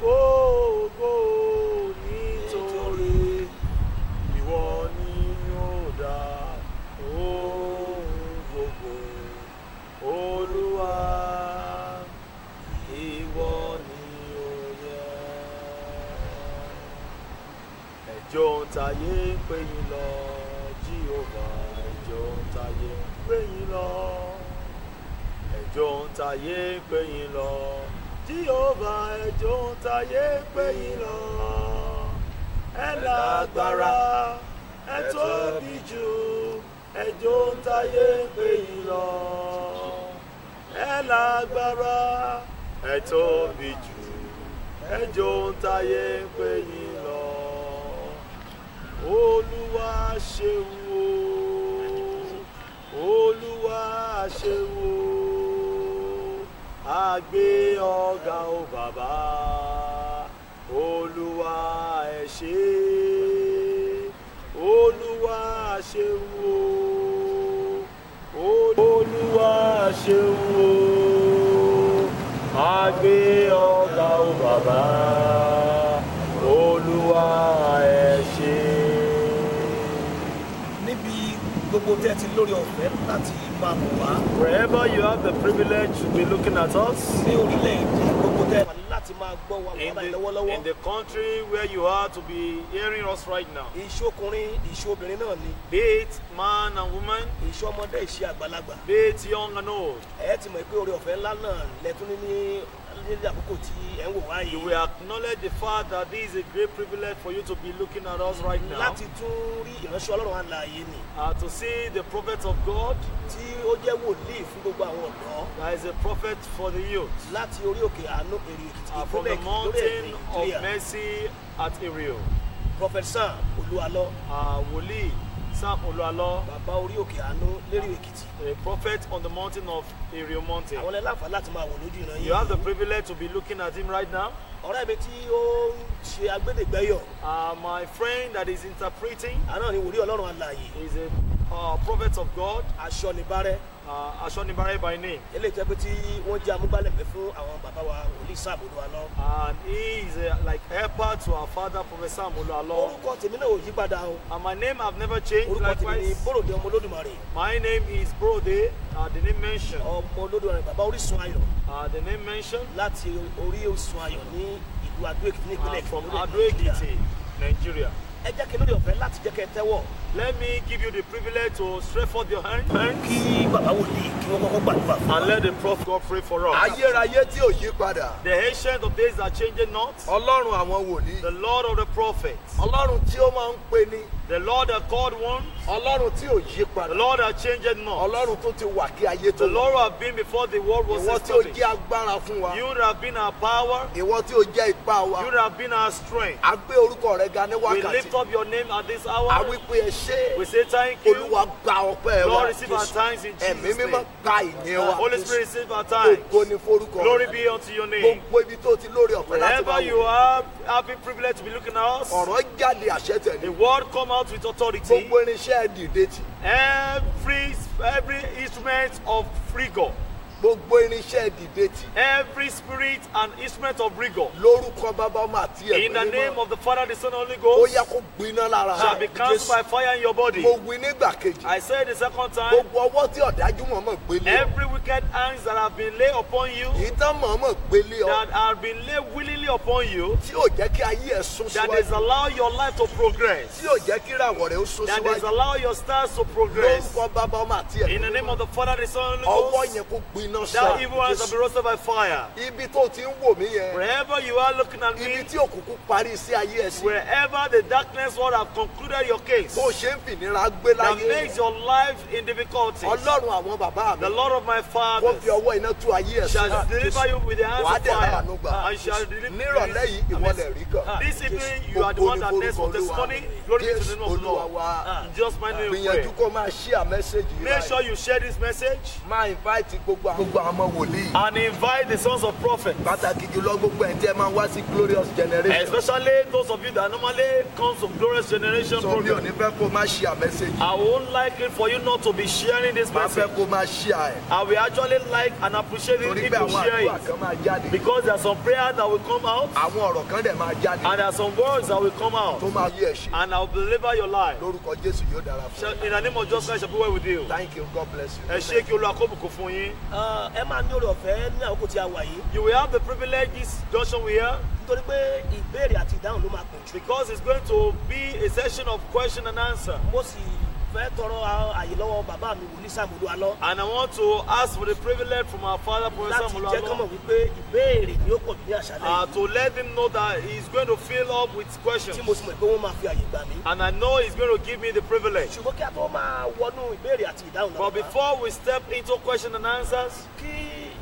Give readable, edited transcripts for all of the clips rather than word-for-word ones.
ògo nítorí ìwọ ni ó dá ohun gbogbo. Olúwa, ìwọ ni ó yẹ. Ẹjọ́ ń tayé ń pè yín lọ, Jehovah, ẹjọ́ ń tayé ń pè yín lọ. Ẹjọ́ ń tayé ń pè yín lọ, Jehovah, ẹjọ́ ń tayé ń pè yín lọ. Ẹ lágbára, ẹ tóbi jù, ẹjọ́ ń tayé ń pè yín lọ. Ẹ lágbára, ẹ tóbi jù, ẹjọ́ ń tayé ń pè yín lọ. Olúwa ṣeun o, Olúwa ṣeun o, a gbé ọ̀gá o bàbá. Olúwa ẹ ṣé, Olúwa ṣeun o, Olúwa ṣeun o, a gbé ọ̀gá o bàbá. Olúwa ẹ ṣé. Gbogbo tẹ́ ti lórí ọ̀fẹ́ láti máa bọ̀ wá. Wherever you have the privilege to be looking at us. Ní orílẹ̀-èdè gbogbo tẹ́ láti máa gbọ́ wa lọ́wọ́lọ́wọ́. In the country where you are to be hearing us right now. Ìṣọkùnrin, ìṣobìnrin náà ni. Be it man and woman. Ìṣọmọdé, ìṣe àgbàlagbà. Be it young and old. Ẹ ti mọ̀ pé oore ọ̀fẹ́ ńlá náà lẹ́tún ní àkókò tí ẹ ń wò wá yìí. You will acknowledge the fact that this is a great privilege for you to be looking at us right now. Láti tún rí ìránṣẹ́ Ọlọ́run alààyè ni. To see the prophet of God. Tí ó jẹ́ wòlíì fún gbogbo àwọn ọ̀dọ́. That is a prophet for the youth. Láti orí òkè àánú Èrè Èkìtì. From the mountain of mercy at Èrè. Prophet Sam Olúalọ́. Wòlíì Sam Olúalọ́. Bàbá orí òkè àánú Lérè Èkìtì. A prophet on the mountain of Èrè mountain. Àwọn ẹlẹ́fà láti máa wò lójú ìran yìí. You have the privilege to be looking at him right now. Ọ̀rẹ́ mi tí ó ń ṣe agbẹ́dẹ̀gbẹ́yọ̀. My friend that is interpreting. Àná ni wòlíì Ọlọ́run alààyè. Is a prophet of God. Aṣọ́nibárẹ́. Aṣọ́nibárẹ́ by name. Eléyìí jẹ́ pé tí wọ́n jẹ́ amúgbálẹ́gbẹ̀ẹ́ fún àwọn bàbá wa wòlíì Sam Olúalọ́. And he is like helper to our father Prophet Sam Olúalọ́. Orúkọ tèmi náà ò yí padà o. And my name have never changed. Orúkọ tèmi ni Bóròdé ọmọ Olódùmarè. My name is Bóròdé. The name mentioned. Ọmọ Olódùmarè, bàbá Orísun Ayọ̀. The name mentioned. Láti orí Orísun Ayọ̀ ní ìlú Adó Èkìtì ní ìpínlẹ̀ Èkìtì. From Adó Èkìtì, Nigeria. Ẹ jẹ́ kí lórí ọ̀fẹ́ láti jẹ́ kẹ́ tẹ́wọ̀. Let me give you the privilege to stretch forth your hand. Kí bàbá wòlíì kí wọ́n kọ́kọ́ gbàdúrà fún wa. And let the prophet God pray for us. Ayérayé tí ò yí padà. The ancient of days that changing not. Ọlọ́run àwọn wòlíì. The Lord of the prophets. Ọlọ́run tí ó máa ń pè ní. The Lord that called one. Ọlọ́run tí ò yí padà. The Lord that changed not. Ọlọ́run tó ti wà kí ayé tó. The Lord who have been before the world was established. Ìwọ tí ó jẹ́ agbára fún wa. You have been our power. Ìwọ tí ó jẹ́ ipá wa. You have been our strength. A gbé orúkọ rẹ ga ní wákàtí. We lift up your name at this hour. A wí pé ẹ ṣé. We say thank you. Olúwa gba ọpẹ́ wa. Lord receive our thanks in Jesus' name. Ẹ̀mí mímọ́ gba ìyìn wa. Holy Spirit receive our thanks. Ògo ni forúkọ rẹ. Glory be unto your name. Gbogbo ibi tó ti lórí ọ̀fẹ́ láti Wherever you are having privilege to be looking at us. Ọ̀rọ̀ jáde àṣẹ tẹ̀lé. The word come out with authority. Gbogbo irinṣẹ́ dìde tì. Every instrument of rigor. Gbogbo irinṣẹ́ dìde tì. Every spirit and instrument of rigor. Lórúkọ bàbá ọmọ àti ẹ̀mí mímọ́. In the name of the Father, the Son, and Holy Ó Ghost. yẹ kó gbiná lára. Shall be cancelled by fire in your body. Mo wí nígbà kejì. I said the second time. Gbogbo ọwọ́ tí ọ̀dájú mọ̀ọ́mọ̀ gbélé ọ. Every wicked hands that have been laid upon you. Ìtàn mọ̀ọ́mọ̀ gbélé ọ. That have been laid willingly upon you. Tí ò jẹ́ kí ayé ẹ̀ sún síwájú. That is allow your life to progress. Tí ò jẹ́ kí ìràwọ̀ rẹ̀ ó sún síwájú. That is allow your stars to progress. Lórúkọ bàbá ọmọ àti ẹ̀mí mímọ́. In the name of the Father, the Son, and the Holy Ọwọ́ Ghost. yẹn kó gbiná sọ. That evil hands shall be roasted by fire. Ibi tó ti ń wò mí yẹn. Wherever you are looking at me. Ibi tí òkùnkùn parí sí ayé ẹ̀ sí. Wherever the darkness world have concluded your case. Tó ṣe ń fìnira gbé That láyé. makes your life in difficulties. Ọlọ́run àwọn bàbá mi. The Lord of my Kó fathers fi ọwọ́ iná tú ayé ẹ̀ shall sí. deliver you with the hands Wàá of dẹ̀ fire. láàánú gbà. And shall deliver Nírọ̀lẹ́ yìí ìwọlẹ̀ rí kan. This evening you are the one that next for testimony. Glory be to the name of the Lord. In just my name we pray. Gbìyànjú kó máa share message yìí Make báyìí. sure you share this message. Máa invite gbogbo wá gbogbo àwọn wòlíì. and invite the sons of prophets. Pàtàkì jùlọ gbogbo ẹ̀ tí ẹ máa wá sí glorious generation. Especially those of you that normally comes from Glorious Generation So mi ò program. ní fẹ́ kó má share message. I won't like it for you not to be sharing this Màá fẹ́ message. kó má share ẹ̀. I will actually like and appreciate it Torí if pé you àwọn share àdúrà it. kan máa jáde. Because there are some prayers that will come out Àwọn ọ̀rọ̀ kan dẹ̀ máa jáde. and there are some words that will come out Tó máa yí ẹ̀ ṣe. and I will deliver your life. Lórúkọ Jésù yóò dára fún Shall- ẹ. In the name of Jesus Christ, shall be well with you. Thank you, God bless you. Ẹ ṣé kí Olúwa kó bùkún fún yín. ẹ máa ní oore ọ̀fẹ́ ní àkókò tí a wà yìí You will have the privilege this junction we are nítorí pé ìbéèrè àti ìdáhùn ló máa pọ̀ jù. because it's going to be a session of question and answer. mo sì fẹ́ tọrọ àyè lọ́wọ́ bàbá mi wòlíì Sàmúlò Alọ́ And I want to ask for the privilege from our father, Professor láti jẹ́ kán mọ̀ Mulalo, wípé ìbéèrè ni ó pọ̀ jù ní àṣálẹ́ yìí to let him know that he's going to fill up with questions. tí mo sì mọ̀ pé wọ́n máa fi àyè gbà mí. And I know he's going to give me the privilege. ṣùgbọ́n kí a tó máa wọnú ìbéèrè àti ìdáhùn náà But before we step into question and answers, kí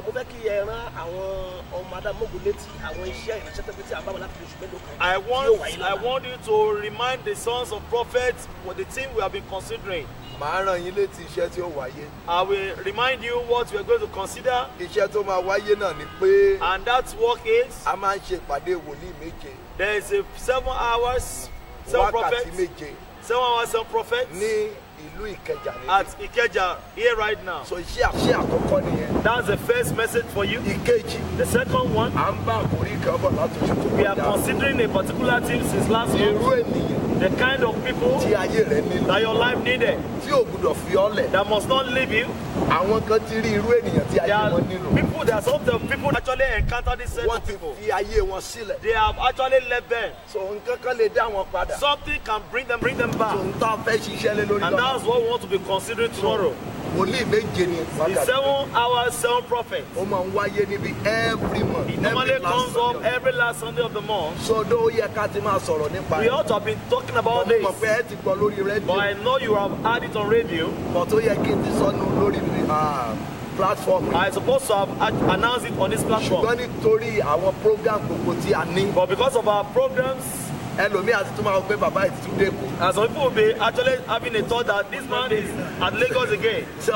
mo fẹ́ kí ẹ rán àwọn ọmọ adámọ́gùn létí àwọn iṣẹ́ ìránṣẹ́ tó fi tí a bá wà láti oṣù mélòó kan I tí yóò wáyé want lọ́la. you to remind the sons of prophets what the thing we have been considering. Màá rán yín létí iṣẹ́ tí ó wáyé. I will remind you what we are going to consider, Iṣẹ́ tó máa wáyé náà ni pé and that work is a máa ń ṣe ìpàdé wòlíì méje. there is a 7 hours, 7 Wákàtí prophets, méje 7 hours, 7 prophets ní ìlú Ìkẹjà at níbí. Ikeja here right now. So iṣẹ́ àkọ́kọ́ nìyẹn. That's the first message for you. Ìkejì, The second one, à ń bá àkórí kan bọ̀ láti oṣù tó we are kọjá. considering a particular theme since last Irú month, ènìyàn the kind of people tí ayé rẹ̀ nílò. that your life needed, Tí ò gbúdọ̀ fi ọ́ lẹ̀. that must not leave you. Àwọn kan ti rí irú ènìyàn tí ayé There are wọn nílò. people, there are some of the people actually encounter this set Wọ́n of ti people. fi ayé wọn sílẹ̀. They have actually left them. So nǹkan kan lè dá wọn padà. Something can bring them So back. n tá fẹ́ ṣiṣẹ́ lé lórí And that's what we want to be considering tomorrow. Wòlíì méje ni The wákàtí. 7 hours, 7 prophets. Ó máa ń wáyé níbi every month. It normally every last comes up Sunday. every last Sunday of the month. So ó yẹ ká ti máa sọ̀rọ̀ nípa We ẹ̀. ought to have been talking about Mo this, mọ̀ pé ẹ ti gbọ́ lórí but I rédíò. know you have had it on radio. But ó yẹ kí n ti sọnù lórí platform. I supposed to have announced it on this platform. Ṣùgbọ́n nítorí àwọn program gbogbo tí a ní. But because of our programs, Ẹlòmíì àti tún máa gbé bàbá ìtúndé kù. and some people will be actually having a thought that this man is at Lagos again. So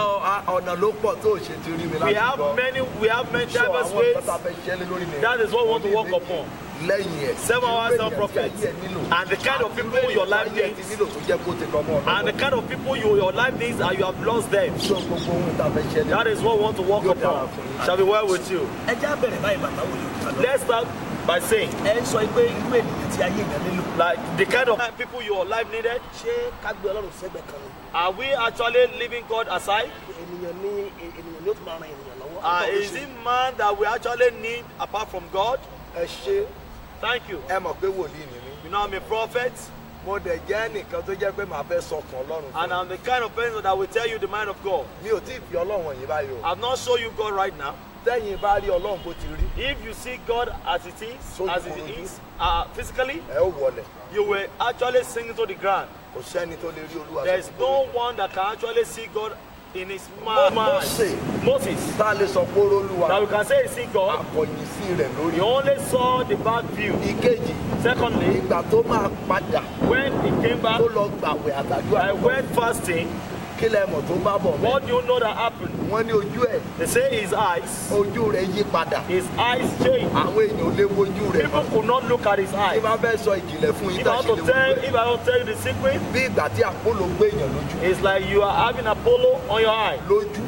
ọ̀nà ló pọ̀ tó ṣe ti rí mi We láti have gbọ́. many So diverse àwọn ways. nǹkan tá a fẹ́ ṣiṣẹ́ lé lórí ni. That is what we want to work upon. Lẹ́yìn ẹ̀. 7 hours, 7 Irú ènìyàn tí prophets. ayé ẹ̀ nílò. And the kind of people your life Ayé ẹ̀ ti needs. nílò tó jẹ́ kó ti lọ mọ́ ọ̀nà. And the kind of people your life needs and you have lost them. So gbogbo ohun tá a fẹ́ ṣiṣẹ́ lé That is what we want to work upon. Shall be well with you. ẹ já bẹ̀rẹ̀ báyìí bàbá wòlíì. Let's start by saying, ẹ ń sọ pé irú ènìyàn tí ayé èèyàn nílò like, the kind of people your life needed. ṣé ká gbé Ọlọ́run sẹ́gbẹ̀ẹ́ kan ni Are we actually leaving God aside? ènìyàn ní ó tún máa ran ènìyàn lọ́wọ́. Is it man that we actually need apart from God? Ẹ ṣe Thank you. ẹ mọ̀ pé wòlíì ni mí. You know, I'm a prophet, Mo dẹ̀ jẹ́ nìkan tó jẹ́ pé màá fẹ́ sọkàn Ọlọ́run fún and I'm the kind of person that will tell you the mind of God. mi ò tí ì fi Ọlọ́run wọ̀nyí báyìí o. I've not shown you God right now. Tẹ́yìn bá rí Ọlọ́run bó ti rí If you see God as it is, So as you it will is, physically, ẹ ó wọlẹ̀. you will actually sink into the ground. Kò sẹ́ni tó lè rí Olúwa There is sókè no lórí. one that can actually see God in his mind. Mósè Moses, tá a lè sọ pé Olúwa that we can say he see God, akọ̀yìn sí rẹ̀ lórí. he only saw the back view. Ìkejì Secondly, ìgbà tó máa padà when he came back, tó lọ gbàwẹ̀ àtàdúrà I went fasting. kí lẹ mọ̀ tó bá bọ̀ mẹ́. What do you know that happened? Wọ́n ní ojú ẹ̀ They say his eyes, ojú rẹ̀ yí padà. his eyes changed. Àwọn èèyàn ò lè wojú rẹ̀ People mọ́. could not look at his Tí eyes. bá fẹ́ sọ ìjìnlẹ̀ fún yín If tá I a want ṣe to lè tell, wojú ẹ̀. if I don't tell you the secret, Bí ìgbà tí Àpólò gbé èèyàn lójú it's like you are having Apollo on your eye. lójú.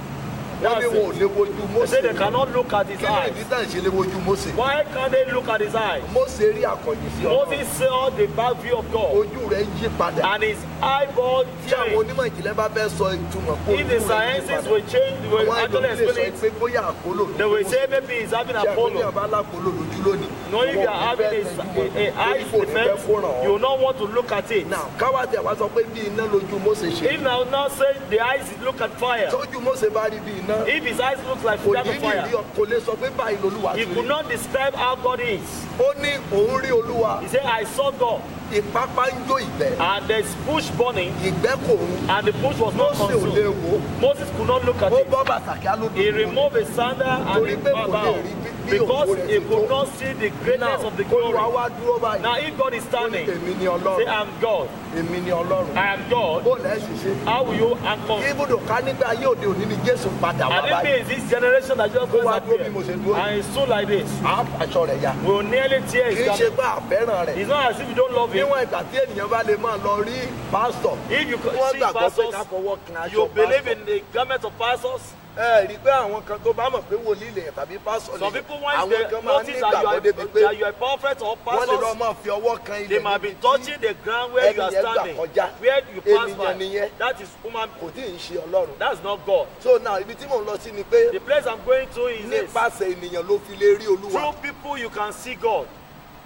Wọ́n ní That's wọn ò lè wojú They Mósè. say they cannot look at his Kí ló eyes. ìdí tá à ń ṣe lè wojú Mósè? Why can't they look at his eyes? Mósè rí àkọ̀yìn sí Ọlọ́run. Moses saw the back view of God, Ojú rẹ̀ yí padà. and his eyeball Tí àwọn changed. onímọ̀ ìjìnlẹ̀ bá fẹ́ sọ ìtumọ̀ pé If the ojú rẹ̀ yí sciences padà. will change, they will Àwọn actually ẹlòmíì lè sọ explain pé it. bóyá Àpólò ló They will gbé say Mósè. maybe he's having Tí àpólò Apollo. bá lápolò lójú lónìí. No, if you are having a eyes defect, you will not want to look at it. Now káwá tí àwa sọ pé bí iná lójú Mósè ṣe. If now not say the eyes look at fire, Tójú Mósè bá rí bí iná. if his eyes look like Kò that ní of ní fire, rí kò lè sọ pé báyìí lolúwa he ti could rí. not describe how God is. Ó ní òun rí Olúwa. He said, I saw God, Ìpápá ń jó ìgbẹ́. and there's bush burning, Ìgbẹ́ kò rún. and the bush was not Mósè ò lè consumed. wò. Moses could not look at Ó it. bọ́ bàtà kí á ló He dùn. removed his sandal and Torí he pé kò lè bowed. rí bí because ògo rẹ̀ he ti could tó. not see the greatness of the Olúwa glory. wá dúró báyìí. Now if God is Ó ní standing, èmi ni say Ọlọ́run. I'm God, Èmi ni Ọlọ́run. I am God, Bó lẹ́ ṣe ṣe. how will you answer? Ibùdó ká nígbà ayé òde òní ni Jésù padà wá And if báyìí. it is this generation that just goes wá up dúró here, bí mo ṣe dúró yìí. and it's so like this, Á aṣọ rẹ̀ ya. we will nearly tear Kì his í ṣe garment. pé àfẹ́ràn rẹ̀. It's not as if you don't love him. Níwọ̀n ìgbà tí ènìyàn bá lè máa lọ rí pásítọ̀. If you Wọ́n see gbàgbọ́ pé pastors, ká fọwọ́ kan aṣọ you believe pásítọ̀. in the garment of pastors. Ẹ rí i pé àwọn kan tó bá mọ̀ pé wòlíì lè tàbí pásítọ̀ Some lè. people when Àwọn they kan máa ní notice that ìgbàgbọ́ débi you pé are a prophet or wọ́n lè lọ pastor, máa fi ọwọ́ kan they ilẹ̀ might be níbi tí touching the ground where you are ẹni yẹn gbà standing, kọjá. where you pass Ènìyàn by. nìyẹn. That is human. kò tí ì ṣe Ọlọ́run. That's not God. So now ibi tí mò ń lọ sí ni pé The place I'm going to is this. nípasẹ̀ ènìyàn ló fi lè rí Olúwa. Through people you can see God.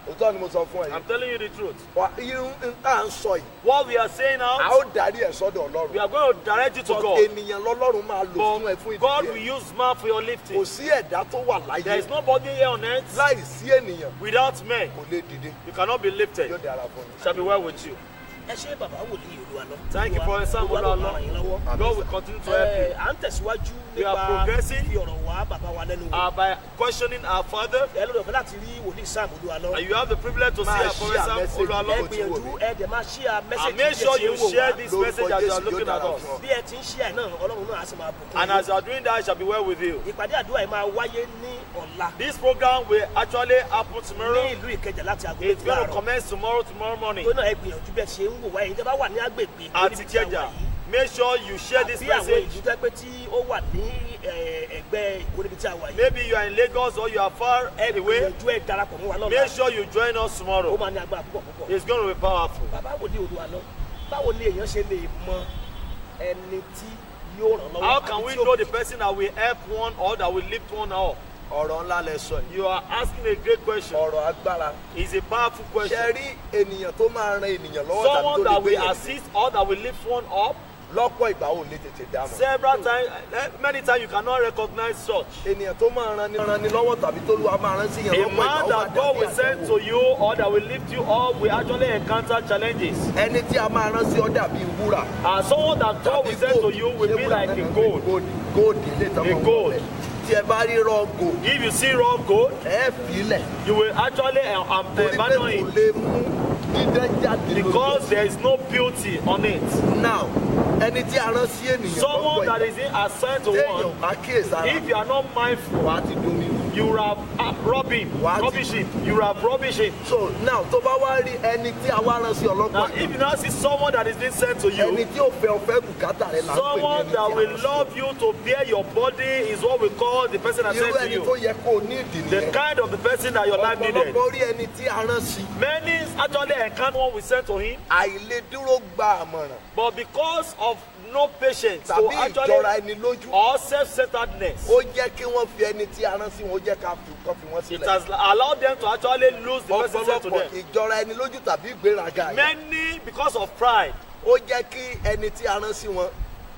Òótọ́ ni mo sọ fún ẹ I'm yìí. telling you the truth. Irun tá à ń sọ yìí, What we are saying a now, ó darí ẹ̀ sọ́dọ̀ we Ọlọ́run. are going to direct you to But God. ènìyàn lọ́lọ́run máa lò fún ẹ fún But God will ìdílé. use man for your lifting. Kò sí ẹ̀dá tó wà There is láyé nobody here on earth láì sí ènìyàn without men. kò lè dìde. You cannot be lifted. Yóò dára fún mi. Shall be well with you. ẹ ṣe bàbá wòlíì Olúwa lọ. Thank you for your son, Olúwa ló Olúwa. máa ràn yín lọ́wọ́. God will continue to help you. À ń tẹ̀síwájú We are nípa progressing. fi ọ̀rọ̀ wá bàbá wa lẹ́nu wò. By questioning our Father, ẹ lọ́dọ̀ fẹ́ láti rí wòlíì Sam Olúwa lọ. and you have the privilege to see Máa our share Prophet Sam message. ẹ Olúwalọ. gbìyànjú ẹ dẹ̀ máa share message And make sure you share this Lórúkọ message as you are Jésù, looking yóò at dára us. fún ọ. bí ẹ ti ń share náà Ọlọ́run náà á sì máa bùkún And as you are doing that, it shall be well with you. ìpàdé àdúrà yìí máa wáyé ní ọ̀la This program will actually happen ní tomorrow. ìlú Ìkẹjà láti aago It's méjì going to láàárọ̀. commence tomorrow morning tó náà ẹ gbìyànjú bẹ́ẹ̀ ṣe ń wò wáyé ìjọba wà ní agbègbè at níbi tí a wà Ikeja. yìí. Make sure you share this Àbí àwọn message. ìlú tó pé tí ó wà ní ẹgbẹ́ Èkó níbi tí a wà yìí. Maybe you are in Lagos or you are far away. Gbìyànjú ẹ darapọ̀ mọ́ wa lọ́la. Make sure you join us Ó tomorrow. máa ní agbára púpọ̀ púpọ̀. It's going to be powerful. Bàbá wòlíì Olúwa lọ. Báwo ni èèyàn ṣe lè mọ ẹni tí yóò ràn lọ́wọ́? How can àbí we tí ó- know the person that will help one or that will lift one up? Ọ̀rọ̀ ńlá lẹ sọ yìí. You are asking a great question. Ọ̀rọ̀ agbára. It's a powerful Ṣé question. rí ènìyàn tó máa ran ènìyàn lọ́wọ́ tàbí Someone tó lè that gbé will yẹn assist or that will lift one up. lọ́pọ̀ ìgbà ò lè tètè dámọ̀. Several times, many times you cannot recognize such. Ènìyàn tó máa ran ni lọ́wọ́ tàbí tó lu máa rán sí yẹn A lọ́pọ̀ ìgbà man ó máa that God dàbí will send àdánwò. to you or that will lift you up will actually encounter challenges. Ẹni tí a máa rán sí ọ dàbí wúrà. And someone that God will send to you will be like a gold. Gold ilé tán A mọ̀ gold. wọlé. Tí ẹ bá rí raw gold, If you see raw gold, ẹ filẹ̀. you will actually Torí pé abandon kò it lè mú dídán jáde lórí because there is no beauty on it. now ẹni tí a rán sí ènìyàn Someone that ìgbà is assigned to téèyàn one, bá kíyèsára if you are not mindful, wàá ti domi rú. you will have robbing, What? rubbish him. You will have rubbish him. So now tó bá wá rí ẹni tí a wá rán sí Now, ọlọ́pàá if you now see someone that is being sent to ẹni you, tí ò fẹ́ ọ̀fẹ́ bùkátà rẹ̀ là ń pè ní someone ẹni that tí a will rán sí. love you to bear your body is what we call the person that Irú sent to ẹni tó you. yẹ kó o ní ìdí The nìyẹn. kind of the person that your life needed. Ọ̀pọ̀lọpọ̀ rí ẹni tí a rán sí. Many actually encounter one we sent to him, Àìlèdúró gba àmọ̀ràn but because of no patience to tàbí actually ìjọra ẹni lójú or self-centeredness, ó jẹ́ kí wọ́n fi ẹni tí a rán sí wọn ó jẹ́ ká fi wọ́n it sílẹ̀. has allowed them to actually lose the person sent to Ọ̀pọ̀lọpọ̀ them. ìjọra ẹni lójú tàbí ìgbéraga yẹn Many, because of pride, ó jẹ́ kí ẹni tí a rán sí wọn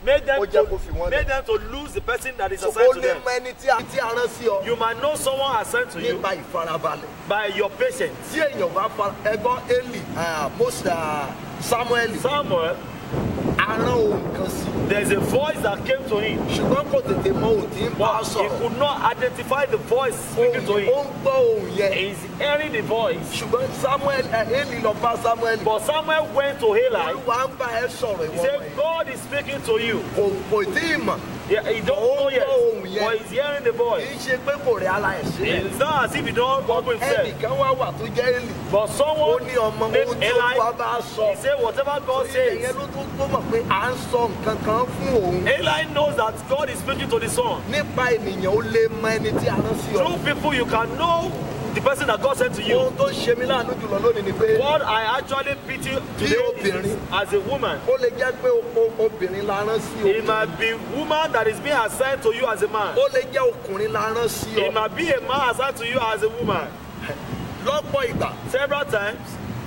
made them Ó jẹ́ kó fi wọ́n lẹ̀. to lose the person that is ó assigned to lè them. mọ ẹni tí a rán sí ọ You might know someone assigned to you nípa ìfarabalẹ̀. by your patience. Tí èèyàn bá fara ẹgbọ́n Eli Samuel Samuel, a rán ohun kan sí there's a voice that came to him, ṣùgbọ́n kò tètè mọ ohun tí ń bá a but he sọ̀rọ̀. could not identify the voice speaking to Ó him. ń gbọ́ ohun yẹn He's hearing the voice. ṣùgbọ́n Eli lọ bá Samuel. But Samuel went to Eli. Olúwa ń bá ẹ sọ̀rọ̀ He ìwọ said, ọmọ yìí. God is speaking to you. Kò tí ì mọ̀. He don't know yet, but he's hearing the Kì voice. í ṣe pé kò rí ara ẹ̀ sílẹ̀. It's not as if he don't humble himself. Ẹnìkan wá wà tó jẹ́ Eli. But Ó someone ní ọmọ ohun named tí Olúwa Eli, bá sọ. he said, whatever God Ìyẹn says. ló tó mọ̀ pé à ń sọ nǹkan kan fún òun. Eli knows that God is speaking to the son. Nípa ènìyàn ó lè mọ ẹni tí a rán sí ọ. Through people, you can know the person that God sent to you. Ohun tó ṣe mí láàánú jùlọ lónìí ni pé What I actually pity today is, as a woman, ó lè jẹ́ pé obìnrin la rán sí it ọ. might be woman that is being assigned to you as a man. Ó lè jẹ́ ọkùnrin la rán sí It ọ. might be a man assigned to you as a woman. Lọ́pọ̀ ìgbà Several times,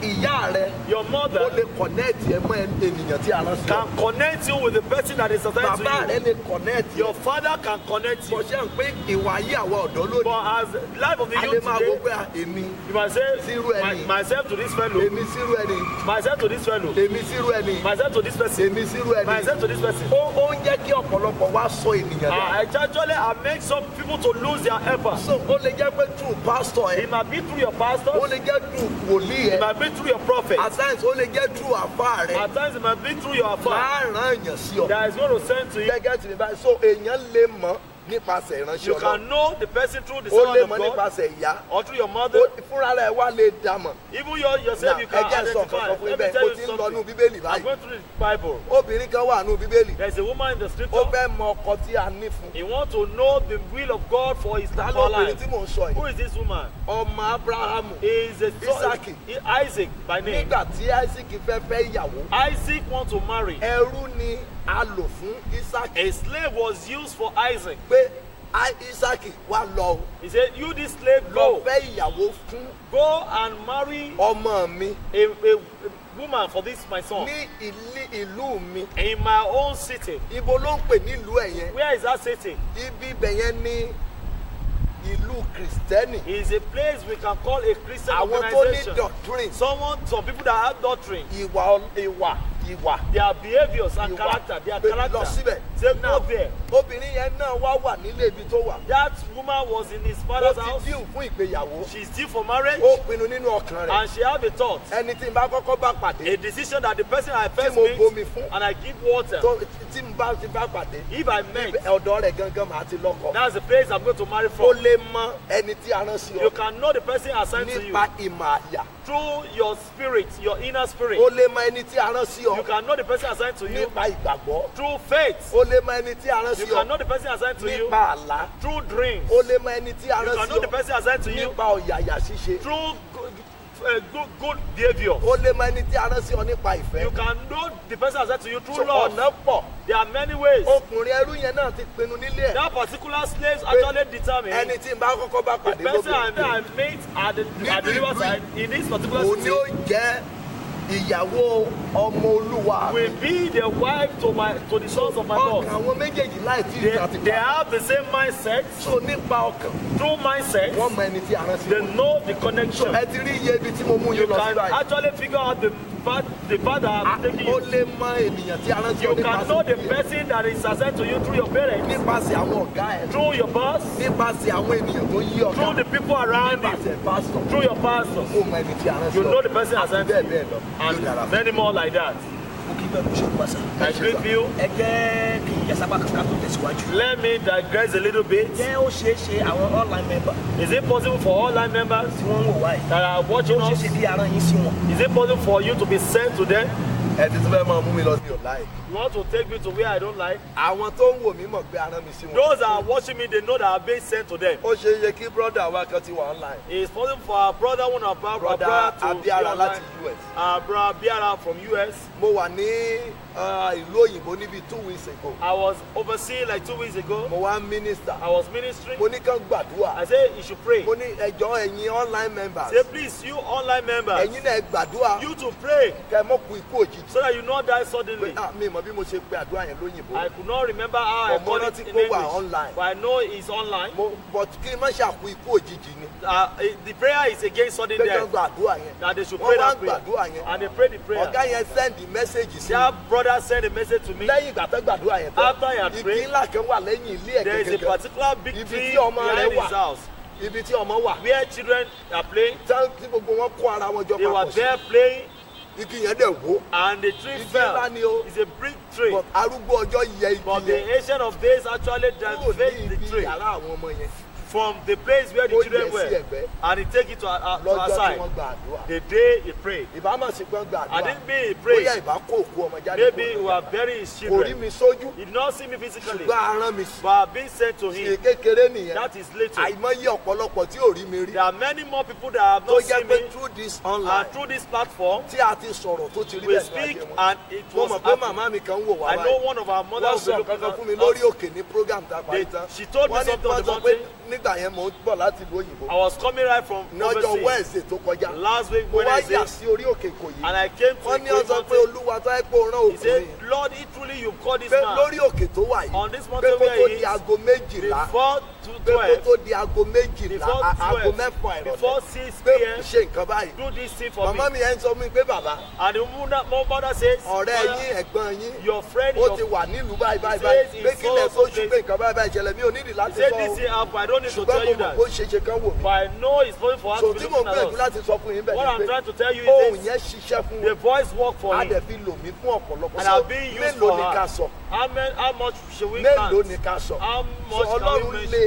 ìyá rẹ Your ó mother lè connect ẹ mọ́ ènìyàn tí a rán sí ọ. can connect you with the person that is assigned to Bàbá you. rẹ lè connect Your ẹ. father can connect Mo you. ṣe ń pé ìwà ayé àwọn ọ̀dọ́ lónìí. But as life of the A lè youth máa wo today, pé èmi you might say, Zero ẹni. myself to this fellow, èmi sírú ẹni myself to this fellow, èmi sírú ẹni myself to this person, èmi sírú ẹni. myself to this person. Ó ń jẹ́ kí ọ̀pọ̀lọpọ̀ wá sọ ènìyàn dà. Actually, I make some people to lose their effort. So ó lè jẹ́ pé through pastor ẹ, It might be through your pastor, ó lè jẹ́ through wòlíì it ẹ, might be through your prophet, at times ó lè jẹ́ through àfáà rẹ. at times it might be through your father Láàrán èèyàn sí ọ. that is going to send to you. Gẹ́gẹ́ tí mi bá so èèyàn lè mọ̀ nípasẹ̀ ìránṣẹ́ You Ọlọ́run. can know the person through the Ó son lè of mọ̀ God nípasẹ̀ ìyá. or through your mother. Fúnra rẹ̀ wá lè dàmọ̀. Even yourself, you Ẹ can jẹ́ sọ identify. nǹkan fún Let me ibẹ̀, tell ó you ti ń lọ nú something. Bíbélì I'm báyìí. going through the Bible. Obìnrin kan wà nú Bíbélì. There's a woman in the Ó scripture. fẹ́ mọ ọkọ tí a ní fún. He wants to know the will of God for his Ta life. ló obìnrin tí mò ń sọ Who yìí? is this woman? Ọmọ Ábúráhámù. He is a son, Isaac. Isaac by name. Nígbà tí Isaac fẹ́ fẹ́ ìyàwó, Isaac wants to marry. ẹrú ni a lò fún Isaac. A slave was used for Isaac. Pé Isaac wá lọ o, He said, you this slave, lọ go. fẹ́ ìyàwó fún Go and marry ọmọ mi a woman for this my son. ní ìlú mi. In my own city. Ibo ló ń pè nílùú ẹ̀ yẹn? Where is that city? Ibi ibẹ̀ yẹn ní ìlú Kristẹni. It's a place we can call a Christian Àwọn tó ní organization. doctrine. Some people that have doctrine, Ìwà. their behaviors and Ìwà. character, their Pé character. lọ síbẹ̀. Say Now, go there. obìnrin yẹn náà wá wà nílé ibi tó wà. That woman was in his Ó father's ti house. díù fún ìgbéyàwó. She's due for marriage, Ó pinnu nínú ọkàn rẹ̀. and she have a thought, Ẹni tí n bá kọ́kọ́ bá pàdé. a decision that the person I first mo meet bomi fún. and I give water. Tí n bá pàdé. If I met, Ọ̀dọ̀ rẹ̀ gangan màá ti lọ́kọ. that's the place I'm going to marry Ó from. lè mọ ẹni tí a rán sí You ọ. can know the person assigned to you Nípa ìmọ̀ àyà. through your spirit, your inner spirit. Ó lè mọ ẹni tí a rán sí You ọ. can know the person assigned to you Nípa ìgbàgbọ́. through faith. Ó lè mọ ẹni tí a rán You sí can ọ. know the person assigned to you Nípa àlá. through dreams. Ó lè mọ ẹni tí a You rán can sí know the ọ. person assigned to you Nípa ọ̀yàyà ṣíṣe. through good behavior. Ó lè mọ ẹni tí a rán sí ọ nípa ìfẹ́. You can know the person assigned to you So through love. ọ̀nà pọ̀. There are many ways. Ọkùnrin ẹrú yẹn náà ti pinnu nílé ẹ̀. That particular slaves actually determine Ẹni tí n bá kọ́kọ́ bá the pàdé person lóbìnrin. I meet at the Níbi riverside in this particular Òun ni city ó jẹ́ ìyàwó ọmọ olúwa. will be the wife to the sons of my Ọkàn boss. àwọn méjèèjì láì tí ìgbà ti They pa. have the same mindset. So nípa ọkàn, Through mindset, wọ́n mọ ẹni tí a rán sí they wọn. know the connection. Ẹ ti rí iye ibi tí mo mú You yín lọ sí can báyìí. actually figure out the path that I'm taking Ó you. lè mọ ènìyàn tí a rán sí You ọ can know the nípasẹ̀ person that is assigned to you through your parents, nípasẹ̀ àwọn ọ̀gá ẹ̀, through your boss, nípasẹ̀ àwọn ènìyàn tó yí ọ̀gá, through the people around you, nípasẹ̀ pásítọ̀. through your pastors. Ó mọ ẹni tí a rán sí You ọ. know the person assigned to Bẹ́ẹ̀ you, bẹ́ẹ̀ lọ. Yóò dára and fún many more like that. Mo kí bẹ́ẹ̀ ló ṣe wá sá. I greet you. Ẹ jẹ́ kí ìyàsápá kankan tó tẹ̀síwájú. Let me digress a little bit. Jẹ́ ó ṣeé ṣe àwọn online member Is it possible for online members tí wọ́n ń wò wáyé. that are watching Ó ṣeé us? ṣe kí ara yín sí wọn. Is it possible for you to be sent to them? Ẹ ti tún fẹ́ máa mú mi lọ sí ọ̀la ẹ̀. You want to take me to where I don't like? Àwọn tó ń wò mí mọ̀ pé a rán mi sí wọn. Those that are watching me, they know that I'm being sent to them. Ó ṣe é yẹ kí brọ́dà wa kan ti wà online. It's possible for our brother, one of our Brother brother to be Abiara online. láti US. Our brother Biara from US. Mo wà ní ìlú òyìnbó níbi 2 weeks ago. I was overseeing like 2 weeks ago. Mo wá ń minister. I was ministering. Mo ní kán gbàdúrà. I said you should pray. Mo ní ẹjọ́ ẹ̀yin online members. Say please, you online members, Ẹ̀yin náà gbàdúrà. you to pray Kẹ́ ẹ mọ́ kú ikú òjijì. so that you not die suddenly. Mi mọ̀ bí mo ṣe pe àdúrà yẹn lóyìnbó. I could not remember how I But mo called it rántí in pé ó wà English, online. but I know it's online. But kí n má ṣàkú ikú òjijì ni. The prayer is against sudden Pé kán death. gbàdúrà yẹn. That they should Wọ́n pray wá that ń prayer, gbàdúrà yẹn. and they pray the prayer. Ọ̀gá yẹn send the message sí mi. That brother sent a message to me. Lẹ́yìn ìgbà tó gbàdúrà yẹn tán. After you had Igi prayed, ńlá kan wà lẹ́yìn ilé ẹ̀ there is a gẹ́gẹ́. particular big Ibi tree tí ọmọ rẹ̀ behind his wà. house Ibi tí ọmọ wà. where children are playing. Tí gbogbo wọn kó ara wọn jọ They were papọ̀ sí. there playing, Igi yẹn dẹ̀ wó. and the tree Igi fell. ńlá ni o. It's a big tree, But arúgbó ọjọ́ yẹ igi but the yẹn. ancient of days actually Kúrò ní devastate ibi the tree yàrá àwọn ọmọ yẹn. from the place where the Ó children yẹ sí were, ẹ̀gbẹ́. and he take it to our Lọ́jọ́ tí side. wọ́n gba àdúrà. The day he prayed, Ìbámu sì gbọ́n gba I àdúrà. didn't mean he Bóyá prayed. ìbá kó òkú ọmọ jáde. Maybe he was burying his Kò rí children. mi sójú. He did not see me physically, Ṣùgbọ́n aràn mi sí. but I've been sent to Ṣe him. kékeré nìyẹn. That is little. Àìmọye ọ̀pọ̀lọpọ̀ tí ò rí mi rí. There are many more people that have Tó not jẹ́ seen pé me, through this online and through this platform, tí a ti sọ̀rọ̀ tó ti rí we bẹ́ẹ̀ ní speak, ayé wọn. and it Mo was mọ̀ pé happening. màmá mi kan ń wò wá I know báyìí. one of our Wọ́n mothers sọ will look kankan fún mi at lórí us. òkè ní program tá a parí tán. She told me Wọ́n ní something on wọ́n the sọ pé mountain. nígbà yẹn mò ń bọ̀ láti ìlú òyìnbó I was coming right from lọ́jọ́ overseas Wednesday tó kọjá last week mo wá Wednesday, yà sí orí òkè Ìkòyí and I came to wọ́n ní ó sọ pé Ikoyi. Olúwa tó ẹ́ pé ó rán He said, òkùnrin Lord, if truly you called this pé man lórí òkè tó wà yìí on this pé mountain kó where tó he di is, aago méjìlá before pé kó 12, tó di aago méjìlá before aago 12, mẹ́fà before ìrọ̀lẹ́ 6 pé p.m., ṣe nǹkan báyìí do this thing for màmá me. mi ẹ̀ ń sọ fún mi pé bàbá And the mother says, ọ̀rẹ́ "Father, yín ẹ̀gbọ́n yín your friend, ó ti your wà nílùú báyìí báyìí He báyìí says pé in kí lè so tó ṣù pé nǹkan báyìí báyìí ṣẹlẹ̀ mi ò nídìí he láti said sọ this ọ́ thing happened. I don't need to ṣùgbọ́n tell mo you mọ̀ that. bó ṣe ṣe kán wò mí But I know it's possible for us so to be tí mò ń looking at gbìyànjú us. láti sọ fún yín What bẹ́ẹ̀ I'm ni pé trying to tell you ohun is yẹn ṣiṣẹ́ fún the wọn voice work for á him. dẹ̀ fi lò mí fún ọ̀pọ̀lọpọ̀ And so I've been used mélòó for ni ká her. sọ How much should we mélòó count? ni ká sọ How so much can we Ọlọ́run mention? lé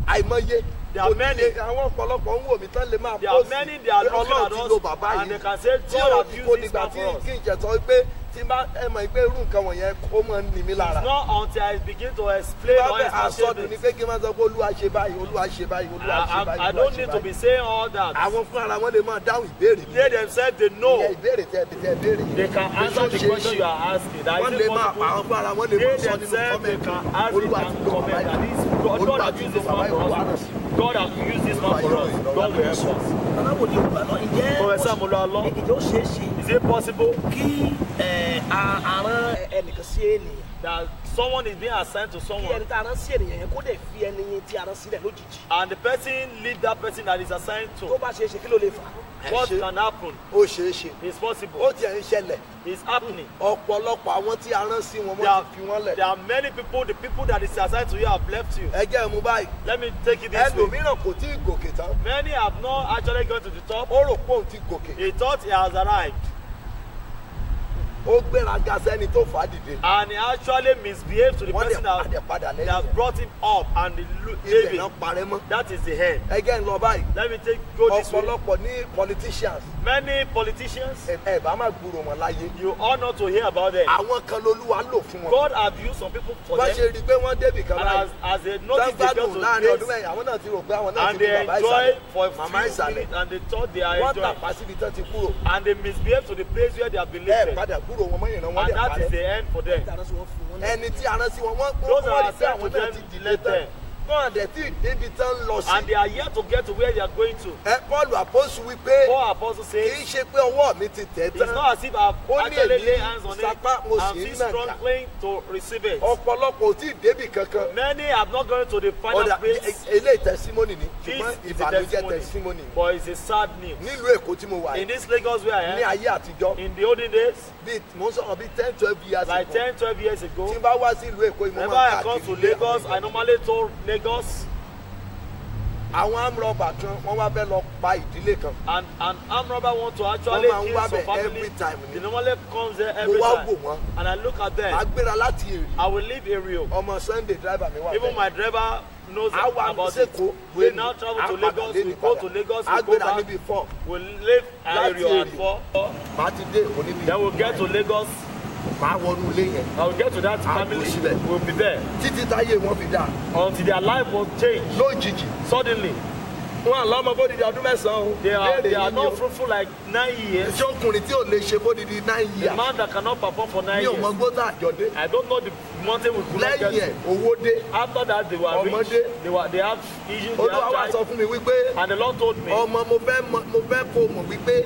àìmọye There are kò ní many. lè àwọn ọ̀pọ̀lọpọ̀ ń wò mí tán lè máa There are pósì many, they are pé looking Ọlọ́run at ti lo us bàbá and they yìí can say, tí God ò have kò used this nígbà man tí for us. kí n jẹ̀sọ́ pé tí bá ẹ mọ̀ pé irú nǹkan wọ̀nyẹn ó máa ń ní mi lára It's not until I begin to explain bá or bẹ́ẹ̀ àsọdùn ni explain pé kí n máa sọ pé Olúwa ṣe báyìí Olúwa ṣe báyìí Olúwa ṣe báyìí I Olúwa don't ṣe need to be báyìí saying all that. àwọn fún ara wọn lè máa dáhùn ìbéèrè mi They themselves, they know. ìyẹn ìbéèrè tẹ béèrè yẹn They can answer the question you are asking. That wọ́n is lè it máa possible? àwọn fún ara wọn lè They máa sọ nínú themselves, they kọ́mẹ̀ntì can ask it Olúwa and ti lo bàbá comment that yìí this God Olúwa has ti used lo this bàbá man yìí for Olúwa rán us. sí God has used this man for us. God will help us. aláwọ̀ ni ògbà náà ǹjẹ́ Professor Molalo, ìjọ ṣeé ṣe is it possible kí àrán ẹnìkan sí ènìyàn that someone is being assigned to kí someone ẹni tí a rán sí ènìyàn yẹn kó dẹ̀ fi ẹni yẹn tí a rán sílẹ̀ lójijì and the person leave that person that is assigned tó to? bá ṣeé ṣe kí ló lè fà á. What ṣe. can happen? ó ṣeé ṣe It's possible. ó tiẹ̀ ń ṣẹlẹ̀ It's happening. ọ̀pọ̀lọpọ̀ àwọn tí a rán sí wọn There wọ́n are, ti fi wọ́n lẹ̀ there are many people, the people that is assigned to you have left you. ẹ jẹ́ mu báyìí Let me take it this way. ẹlòmíràn kò tí ì gòkè tán Many have not actually gone to the top. ó rò pé òun ti gòkè He thought he has arrived ó gbéraga sẹ́ni tó fà á dìde and he actually misbehaved to the wọ́n person dẹ̀ that, padà that lẹ́yìn brought him up and they ibẹ̀ gave náà him. parẹ́ mọ́ That is the end. ẹ jẹ́ ń lọ báyìí Let me go this way. ọ̀pọ̀lọpọ̀ ní politicians Many politicians, ẹ bá má gbúrò wọn láyé you ought not to hear about them. àwọn kan lolúwa lò fún wọn God have used some people for wọ́n them, ṣe rí i pé wọ́n débì kan and báyìí as they notice they sáńgbádùn got láàrin to ọdún this, mẹ́rin àwọn náà ti rò pé àwọn náà ti and di they bàbá enjoy ìsàlẹ̀ for a màmá few ìsàlẹ̀ minutes, and they thought they are wọ́n enjoying, tàpá síbi tán ti kúrò and they misbehave to the place where they have been ẹ lifted, padà gbúrò wọn mọ́ ìran wọn and dẹ̀ that is parẹ́ the end for them. tí a rán sí wọn fún wọn lẹ̀. ẹni tí a rán sí wọn wọ́n Those wọ́n that rí are pé sent àwọn to náà them, ti dìde let tán them. wọ́n àdẹ̀ tí débi tán lọ sí And they are yet to get to where they are going to. ẹ Paul àpọ́sù wípé Paul Apostle kì í says, ṣe pé ọwọ́ mi ti tẹ̀ it's tán not as if I've Ó ní actually èmi laid hands on it sapá, mo and sì ń still nàka. struggling to receive it. ọ̀pọ̀lọpọ̀ ò tí ì débì kankan Many have not gone to the final ọ̀dà place. eléyìí tẹsímọ́nì ni This ṣùgbọ́n is the ìbànújẹ́ testimony, tẹsímọ́nì but it's a sad news. nílùú Èkó tí mo wà In yìí this Lagos where I ní am, ayé àtijọ́ in the olden days, bíi mo ń sọ̀rọ̀ bíi 10-12 years like ago 10-12 years tí ago, n bá wá sí ìlú Èkó yìí mo whenever máa I come to káàkiri ilé Lagos, àwọn I èèyàn. normally told Lagos, àwọn amúrọ̀bà kan wọ́n wá fẹ́ lọ pa ìdílé kan and an armed robber want to actually Wọ́n máa ń kill wá some bẹ̀ family. every time ni. They normally comes there mo every wá time. wò wọ́n And I look at màá them. gbéra láti èrè I will leave Rio. ọmọ Sunday driver mi wà Even bẹ́ẹ̀ my driver knows àwa about it. Èkó We now travel to Lagos. We go to Lagos. We go agbéra back. níbi 4 We leave Láti Rio at Èrè. 4. màá ti dé Èkó níbi Then we'll get to Lagos. màá wọnú ilé yẹn I will get to that I'll family. go see them. We'll be there títí táyé wọn fi dà until their life will change lójijì suddenly. wọn àlọ́ ọmọ bódìdí ọdún mẹ́sàn-án o They are yìí ni not o. fruitful like 9 years. ṣé ọkùnrin tí ò lè ṣe bódìdí 9 The years man that cannot perform for 9 ní ọmọ years. gbọ́dọ̀ àjọdé I don't know the mountain we could not lẹ́yìn ẹ̀ get to. owó dé After that, they were Ọmọdé. rich. They had issues. They Olúwa wá had sọ child. fún mi wípé And the Lord told me, ọmọ mo fẹ́ kó mọ̀ wípé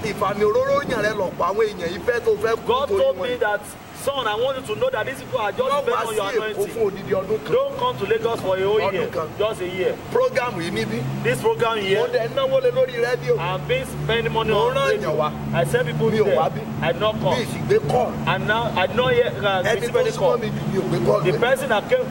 ìfàmì òróró yàn rẹ lọ̀pọ̀ àwọn èèyàn ìfẹ́ tó fẹ́ kú God torí told wọn me that, son, I want you to know that these people are just wọ́n wá depending on sí your Èkó anointing. fún odidi ọdún kan Don't come to Lagos for a whole Ọdún year, kan. just a year. prógámù yìí níbí This program mo here, dẹ̀ náwó lé lórí rédíò I've been spending money Mo on rán radio. èèyàn wá. I send people Mi ò there. wá bí. I did not bí come. ìsìgbé kọ́ And now I did not hear ẹni receive tó any súnmọ́ call. mi jù mi ò gbé kọ́ The lù person that came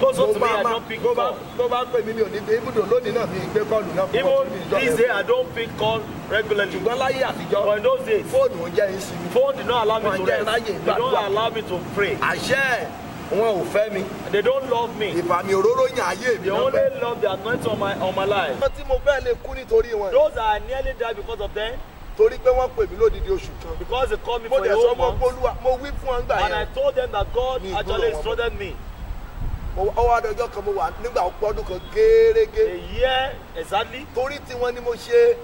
closer mo to me, I máa don't pick tó call. bá pè mí mi ò ní gbé ibùdó lónìí náà mi ì gbé kọ́ọ̀lù náà fún ọtún mi Even this day, I don't pick call regularly. ṣùgbọ́n láyé àtijọ́ But in those days, fóònù ń jẹ́ ìsinmi phone did not allow me Wọ́n to jẹ́ rest. ráyè They gbàdúrà. don't allow me to pray. àṣẹ wọn ò fẹ́ mi They don't love me. ìfàmì òróró yàn ayé mi They náà only fẹ́. love the anointing on my life. wọ́n tí mo fẹ́ lè kú nítorí wọn Those that I nearly died because of them, torí pé wọ́n pè mí lódidi oṣù kan because they called me mo for a dẹ̀ sọ whole mọ́ month, Olúwa mo wí fún wọn gbà and I yẹn told them that God Mi actually ìgbọ́rọ̀ wọn. instructed me. ọwọ́ adọjọ́ kan mo wà nígbà ọdún kan gẹ́rẹ́gẹ́ A year exactly. torí tí wọ́n ní mo ṣe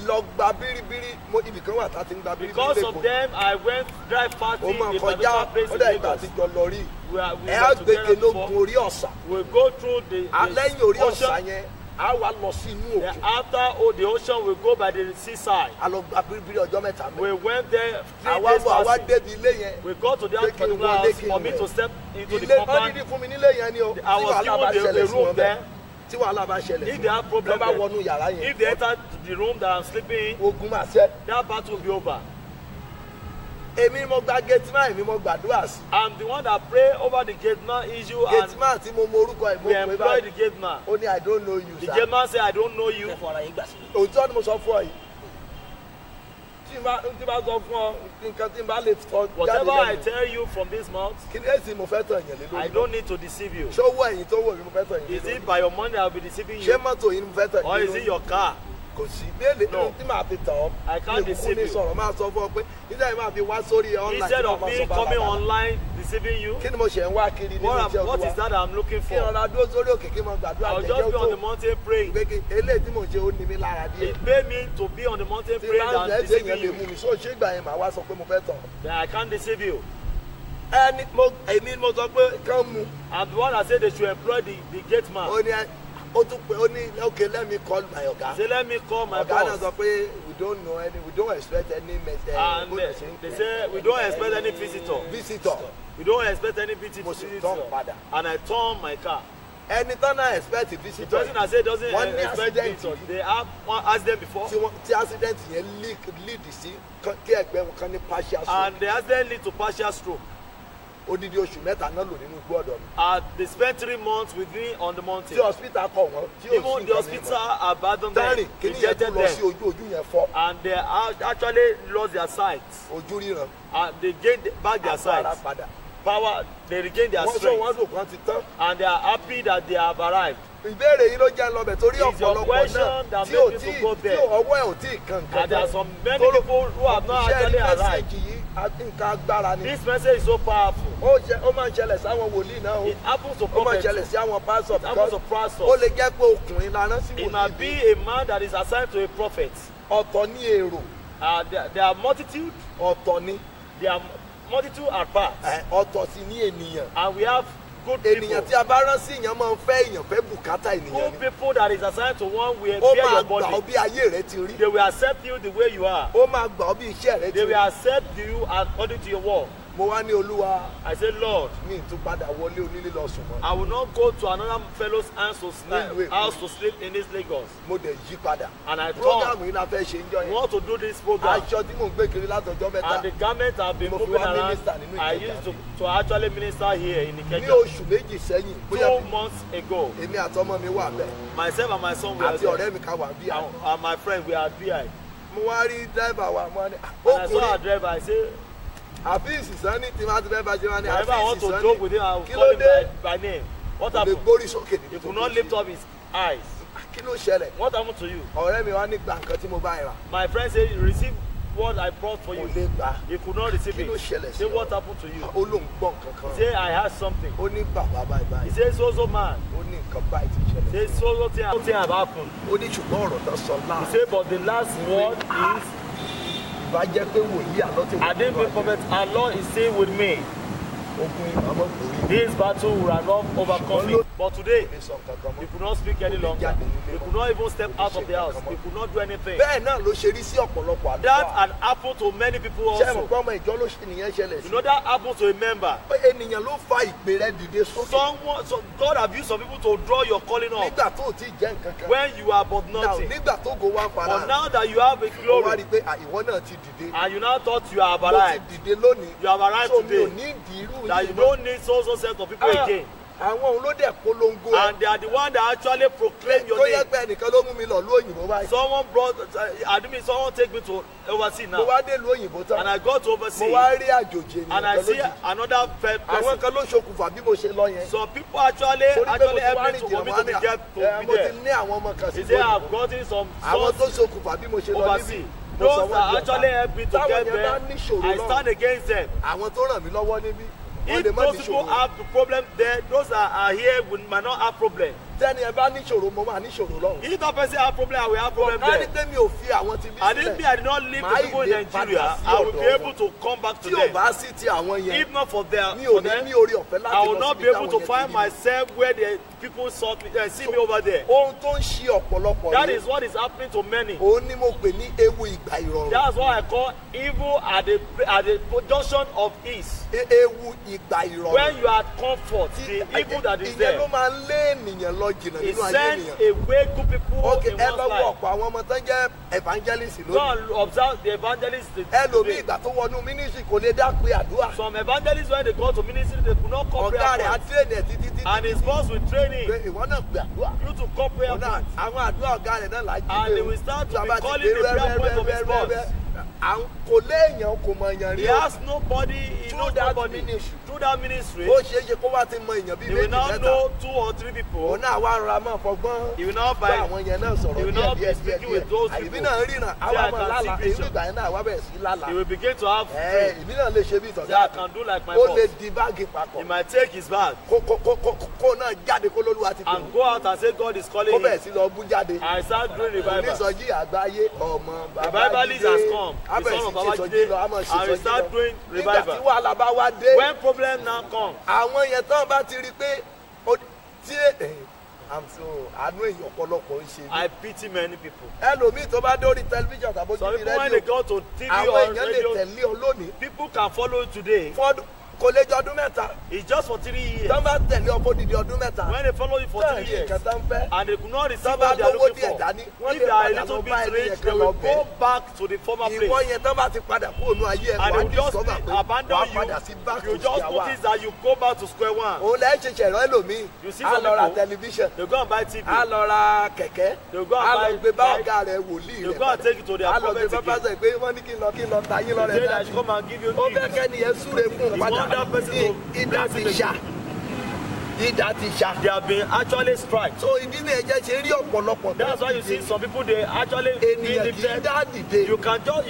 lọ gba bíríbírí ibì kan wà tá a ti ń gba bíríbírí Because of them, I went drive party ó in máa a kọjá particular place ó in dẹ̀ ìgbà Lagos. àtijọ́ lọ rí We ẹ were á together gbèké lógun before. orí ọ̀sà We go through the lẹ́yìn orí ọ̀sà ocean. yẹn á wá lọ sí inú Then òkun after the ocean, we go by the seaside. a lọ gba bíríbírí ọjọ́ mẹ́ta mẹ́ We went there 3 àwa days bọ̀ àwa fasting. débi ilé yẹn We got to the Pé kí n particular wọlé, house kí n for me wẹ̀. to step into the ilé wọ́n compound. dídí fún mi nílé yẹn ni o tí I was wàhálà bá given ṣẹlẹ̀ a sí room wọn there. bẹ́ẹ̀ tí wàhálà bá ṣẹlẹ̀ If they have sí problem wọn bá there, wọnú yàrá yẹn if they enter the room that I'm sleeping in, ogun máa ṣẹ́ that battle will be over. èmi mo gba gate man èmi mo gbàdúrà sí I'm the one that pray over the gate man issue, gate and man tí mo mọ orúkọ ẹ̀ mo we pè employ the báyìí gate man. ó ní I don't know you The sir gate man say, I don't know you. ẹ fọ ara yín gbà sí. òótọ́ ni mo sọ fún ọ yìí tí n bá sọ fún ọ nǹkan tí n bá lè sọ jáde Whatever I lẹ́nu tell you from this mouth, kí ni èsì mo fẹ́ tàn yẹn lé I lórí don't need to deceive you. ṣé owó ẹ̀yìn tó wò mí mo fẹ́ tàn yẹn Is lé it lórí by your money I'll be deceiving ṣé you? mọ́tò yìí ni mo fẹ́ tàn Or yẹn is lé it lórí your car? kò sí béèlè No. tí màá fi tàn ọ́ I can't mi ò kúkú deceive ní you. sọ̀rọ̀ máa sọ fún ọ pé nígbà yìí máa fi wá sórí online Instead tí of màá me sọ coming bàbá online deceiving you, kí ni mo ṣe ń wá kiri nínú iṣẹ́ what is olúwa that I'm looking kí for? ọ̀rọ̀ adúró sórí òkè kí mo gbàdúrà I'll jẹ́jẹ́ just be on the tó mountain praying. pé kí eléyìí tí mo ṣe ó ní mi lára díẹ̀ It pay me to be on the mountain tí praying bá ń than ṣe é ṣe yẹn deceiving lè you. mú mi sóò ṣé ìgbà yẹn màá wá sọ pé mo fẹ́ tàn Then I can't deceive you. èmi mo sọ pé kán mu I'm the one that said they should employ the gate ó man. ní ó tún pé ó ní okay let me call my ọ̀gá Say, let me call my ọ̀gá náà sọ boss. pé we don't know any we don't expect any And they say, we don't expect any visitor. visitor We don't expect any mo sì visitor. tán padà And I turn my car. ẹni tán náà expect The visitor person that said doesn't One expect accident. visitors. They have one accident before. tí accident yẹn lead sí kí ẹgbẹ́ wọn kan ní partial stroke And the accident lead to partial stroke. odidi oṣù mẹ́ta náà lò nínú igbó ọ̀dọ̀ mi They spent 3 months with me on the mountain. tí hospital kọ̀ wọ́n tí ò sí Even the nǹkan hospital abandoned tárìn them, kí ni yẹn rejected tún lọ sí them, ojú yẹn fọ́ and they actually lost their sight. ojú ríran And they gained back their sight. agbára padà Power, they regained their wọ́n sọ strength. wọ́n dùn kan ti tán And they are happy that they have arrived. ìbéèrè yìí ló jẹ́ lọ́bẹ̀ torí It's your ọ̀pọ̀lọpọ̀ question náà that tí ò makes tí people go tí there. ọwọ́ ẹ̀ ò tí ì kan And there are some many Tóró- people who have not iṣẹ́ actually ní arrived. mẹ́sẹ̀gì yìí nǹkan agbára ni This message is so powerful. ó máa ń ṣẹlẹ̀ sáwọn wòlíì náà o It happens to ó máa ń prophets. ṣẹlẹ̀ sí àwọn pásọ̀ It happens to ó pastors. lè jẹ́ pé ọkùnrin la rán sí It might wòlíì be bí a man that is assigned to a prophet. ọ̀tọ̀ ní èrò There are multitude. ọ̀tọ̀ ní There are multitude are parts. ọ̀tọ̀ sì ní ènìyàn And we have good ènìyàn people. tí a bá rán sí èèyàn máa ń fẹ́ èèyàn fẹ́ bùkátà ènìyàn Good ni people that is assigned to one will ó bear máa your gbà ọ́ body. bí ayé rẹ ti rí They will accept you the way you are. ó máa gbà ọ́ bí iṣẹ́ rẹ ti They will rí accept you according to your work. mo wá ní olúwa I say, Lord, mi ì tún padà wọlé onílé lọ sùn mọ́ I will not go to another fellow's Wait. house to sleep in this Lagos. mo dẹ̀ yí padà And I program thought, yìí la fẹ́ ṣe ń jọ we yẹn want to do this program. aṣọ tí mò ń gbé kiri látọjọ́ mẹ́ta And the garment I've been Mo fi moving wá around, minister nínú I Ìkẹjà. used to actually minister here in ní Ikeja. oṣù méjì sẹ́yìn bóyá 2 months ago, èmi àtọmọ mi wà bẹ́ẹ̀ myself and my son were àti there. ọ̀rẹ́ mi ká wà bí i And my friend, we are BI. mo wá rí dráìbà wa mo wá ní And I saw our ọkùnrin driver, I say, àfíìsì sani tí máa ti fẹ́ bá ṣe wá ní whenever I want àfíìsì to joke with sani him, I will kí call ló him dé by name. What lè happened? gbórí sókè níbi He tó could not kù lift sí. up his eyes. kí ló ṣẹlẹ̀ What happened to you? ọ̀rẹ́ mi wá ní gba nǹkan tí mo bá ẹ rà My friend said, receive what I brought for kò you. lè gbà He could not receive kí ló it. ṣẹlẹ̀ sí Say, ọ what happened to you? ó lóun gbọ́ nǹkan kan Say, I had something. ó ní bàbá báyìí He báyìí said, so man. ó ní nǹkan báyìí ti ṣẹlẹ̀ Say, so thing have happened. ó ní ṣùgbọ́n ọ̀rọ̀ tó sọ He láàrín said, but the last word is, bá jẹ́ pé wòlíì àlọ́ tí I didn't be prophet, Allah is still with me. ogun ìmọ̀ kò rí This battle will not overcome me. But today, ní sọ nǹkan kan we mọ́. could not speak any longer. We could not even step out of the house. We could not do anything. bẹ́ẹ̀ náà ló ṣe rí sí ọ̀pọ̀lọpọ̀ That àdúrà had happened to many people ṣé ẹ mọ̀ also. pé ọmọ ìjọ ló ṣe nìyẹn ṣẹlẹ̀ You sí know, that happened to a member. pé ènìyàn ló fa ìpè rẹ dìde sókè So God have used some people to draw your calling up nígbà tó ò tí ì jẹ́ nǹkan kan when you are but Now, nothing. nígbà tó go wá But fara now that you have a ó wá glory rí i pé ìwọ náà ti dìde and you now thought you have mo ti arrived, dìde lónìí you have arrived so mi ò today, ní ìdí irú that yìí you mọ́. don't need so set of people again. àwọn òun ló dẹ̀ polongo ẹ̀ And they are the one that actually proclaim your tó yẹ name. pé ẹnìkan ló mú mi lọ lú òyìnbó báyìí Someone brought, someone take me to overseas mo now. wá dé lu òyìnbó tán And I got to mo overseas. wá rí àjòjì And ènìyàn I kan see lójijì another àwọn person. kan ló ṣokùnfà bí mo ṣe lọ yẹn Some people actually torí pé mo ti wá helped rìn me for me to be jìnnà get to be mo ti there. ní àwọn ọmọ kan sí He said, lóyìnbó I've gotten some àwọn tó sons ṣokùnfà bí mo ṣe lọ níbí overseas. mo sọ Those wọ́n that di actually ọ̀tá helped me to táwọn get yẹn bá there, níṣòro I náà stand against them. àwọn tó ràn mí lọ́wọ́ níbí wọ́n If lè má those people níṣòro have the problem there, those that are here might not have problem. tẹ́ni ẹ bá níṣòro mo máa níṣòro lọ́rùn. If that person have problem, I will have problem ká ní there. pé mi ò fi àwọn ti bí And if me, I did not leave the people in Nigeria, I will be able to come back to tí ò them. bá sí ti àwọn yẹn If not for them, mi ò ní ní orí ọ̀fẹ́ láti I will lọ not síbi be able táwọn to yẹn find ti rí. myself where the people see me over there. ohun tó ń ṣe ọ̀pọ̀lọpọ̀ That rèé. is what is happening to many. òun ni mo pè ní ewu ìgbà ìrọ̀rùn. That's what I call evil at the junction of ease. Ewu ìgbà ìrọ̀rùn. When you are at comfort, the evil that is ìyẹn there, ló máa ń lé ènìyàn lọ jìnnà it nínú ayé sends ènìyàn. away good people ok in ẹ one's lọ́wọ́ life. ọ̀pọ̀ àwọn ọmọ tó ń jẹ́ evangelist Go lónìí. and observe the evangelists ẹlòmíì today. ìgbà tó wọnú mínísírì kò lè dá pé àdúrà. Some evangelists, when they go to ministry, they could not call ọ̀gá prayer rẹ̀ á points. tírèèdì ẹ̀ títí títí. And his boss will train him pé ìwọ náà pè àdúrà. you to call prayer ọ̀nà points. àwọn àdúrà ọ̀gá rẹ̀ náà là á jí And lé they o. will start to Tí a be bá ti calling dé the prayer point of his boss. àwọn kò léèyàn kò mọ èèyàn He rí o. has nobody, he Through knows that nobody. ministry. Through that ministry, ó ṣeé ṣe kó wá ti mọ èèyàn bíi he will méjì now mẹ́ta. know 2 or 3 people. òun náà wá rọra mọ́ fọgbọ́n. He will now bá buy. àwọn yẹn náà sọ̀rọ̀ He will díẹ̀ not be díẹ̀ speaking díẹ̀ with those díẹ̀. people. àyèmí náà ríran Yeah, àwa I máa can lálàá see èyí vision. ìgbà yẹn náà wá bẹ̀rẹ̀ sí He lálàá. will begin to have dreams. èmi náà lè ṣe bí ìtọ́jú Yeah, I can do like my ó boss. lè di báàgì He papọ̀ might take his bag kó náà jáde kó lólúwa ti and pè go out and say God is calling kó bẹ̀rẹ̀ him. sí lọ bú jáde. I start doing revival. onísọjí àgbáyé ọmọ Revivalist has come. The abẹ̀rẹ̀ son sí of ṣe sọjí Babajide, lọ àmọ̀ ṣe and we sọjí start lọ. doing nígbà revival. tí wàhálà bá wá dé When problem now comes, àwọn yẹn tán bá ti rí i pé tí àánú èèyàn ọ̀pọ̀lọpọ̀ ń ṣe mí. I pity many people. ẹlòmíì tó bá dórí tẹlifíṣàn tàbí Some ojú people when they rédíò go to TV àwọn or èèyàn lè radio, tẹ̀lé ọ lónìí people can follow you today. fọ́dún kò lè jọ ọdún mẹ́ta It's just for 3 years. tán bá tẹ̀lé ọ fódìdí ọdún mẹ́ta When they follow you for 3 tẹ̀lé years nǹkan tán fẹ́ and they could not receive tán bá what they are lówó looking díẹ̀ for, dání wọ́n if lè they are a padà little lọ bá bit ẹni rich, yẹn they kan lọ will bẹ̀. go back to the former ìwọ place. yẹn tán bá ti padà kúrò ní ayé ẹ̀ And they wàá will just discover pé abandon wàá padà sí you. back You to just square one. notice that you go back to square one. òun lẹ́ ṣe ṣẹ̀rọ ẹlòmíì You see á some lọ ra people, tẹlifíṣàn they go and buy TV. á lọ ra kẹ̀kẹ́ They go á lọ and gbé bá buy ọ̀gá rẹ̀ wòlíì They rẹ̀ go and take it to their á lọ gbé prophet bá again. pásẹ̀ pé wọ́n ní kí n lọ tayín They lọ́rẹ̀ say that I dájú should come and give you ó fẹ́ gift. kẹ́ni yẹn súre fún un He padà want that person to ìdá bless ti him ṣá ìdá ti ṣá. They have been actually striked. so ìdí ni ẹ̀jẹ̀ ṣe rí ọ̀pọ̀lọpọ̀ That's why you see some people they actually be ènìyàn kì í lifted. dá dìde You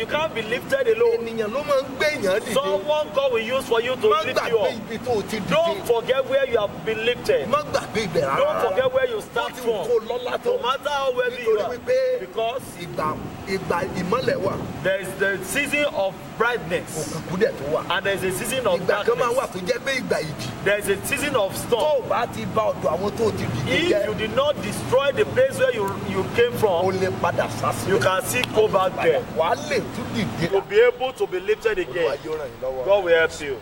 can't be lifted alone. ènìyàn ló máa ń gbé èèyàn dìde Someone God will use for you to má lift you gbàgbé up. ibi tó o ti Don't dìde forget where you have been lifted. má gbàgbé ibẹ̀ rárá Don't forget where you ó start ti from. kó lọ́lá tó No matter how wealthy you nítorí are. wípé Because ìgbà ìmọ́lẹ̀ wà there is the season of brightness òkùnkùn dẹ̀ tó wà and there is a season of ìgbà kan máa wà darkness. tó jẹ́ pé ìgbà ìjì There is a season of tó storm. o bá ti bá ọ̀dọ̀ àwọn tó o ti dìde If jẹ́ you did not destroy the place where you came o from, lè padà sásìlẹ̀ you can still go back there wà á lè tún dìde to be able to be lifted Olúwa again. yóò ràn yín lọ́wọ́. God will help you.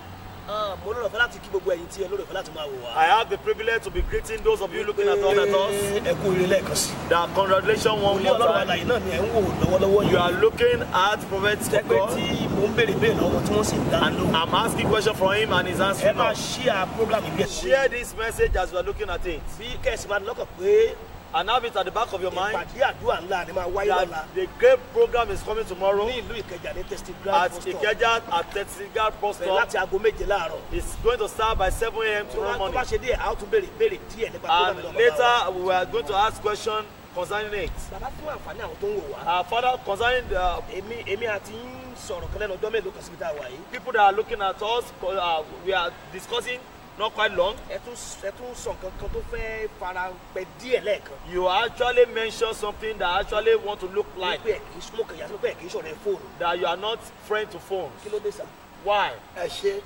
mo lọ́rọ̀ fẹ́ láti kí gbogbo ẹ̀yin tí ẹ lórí ọ̀fẹ́ láti máa wò wá. I have the privilege to be greeting those of you looking at us. ẹ kú ire lẹ́ẹ̀kan sí. That congratulations one Olú more ọlọ́run time. àlàyé náà ni ẹ̀ ń wò lọ́wọ́lọ́wọ́ You yìí. are looking at Prophet jẹ́ pé God, tí mò ń béèrè béèrè lọ́wọ́ tí wọ́n sì ń dá and lóhùn. I'm asking question from him and he's ẹ answering máa us. share program ìbí ẹ̀. Share this message as you are looking at it, bí kẹ́sì máa lọ́kàn pé and have it at the back of your mind ìpàdé àdúrà ńlá ni máa wáyé lọ́la that the great program is coming tomorrow ní ìlú Ìkẹjà ní testing at ground bus stop. Ikeja at Tessigar bus Bẹ̀rẹ̀ stop. láti aago méje láàárọ̀. It's going to start by 7 a.m. tó tomorrow bá morning. ṣe díẹ̀ a ó tún béèrè béèrè díẹ̀ nípa program And ìlọ́ba wa. later we are going to ask questions concerning it. bàbá fún àǹfààní àwọn tó ń wò wá. Our father, concerning the èmi àti yín sọ̀rọ̀ kan lẹ́nu ọjọ́ mélòó kan síbi tá a wà yìí. people that are looking at us, we are discussing not quite long. ẹ tún sọ nǹkan kan tó fẹ́ fara pẹ́ díẹ̀ lẹ́ẹ̀kan. You actually mentioned something that actually want to look like pé ẹ kì í súnmọ́ kàn yàtọ̀ pé ẹ kì í ṣọ̀rẹ́ fóònù. that you are not friend to phones. kí ló dé sà. Why? ẹ ṣe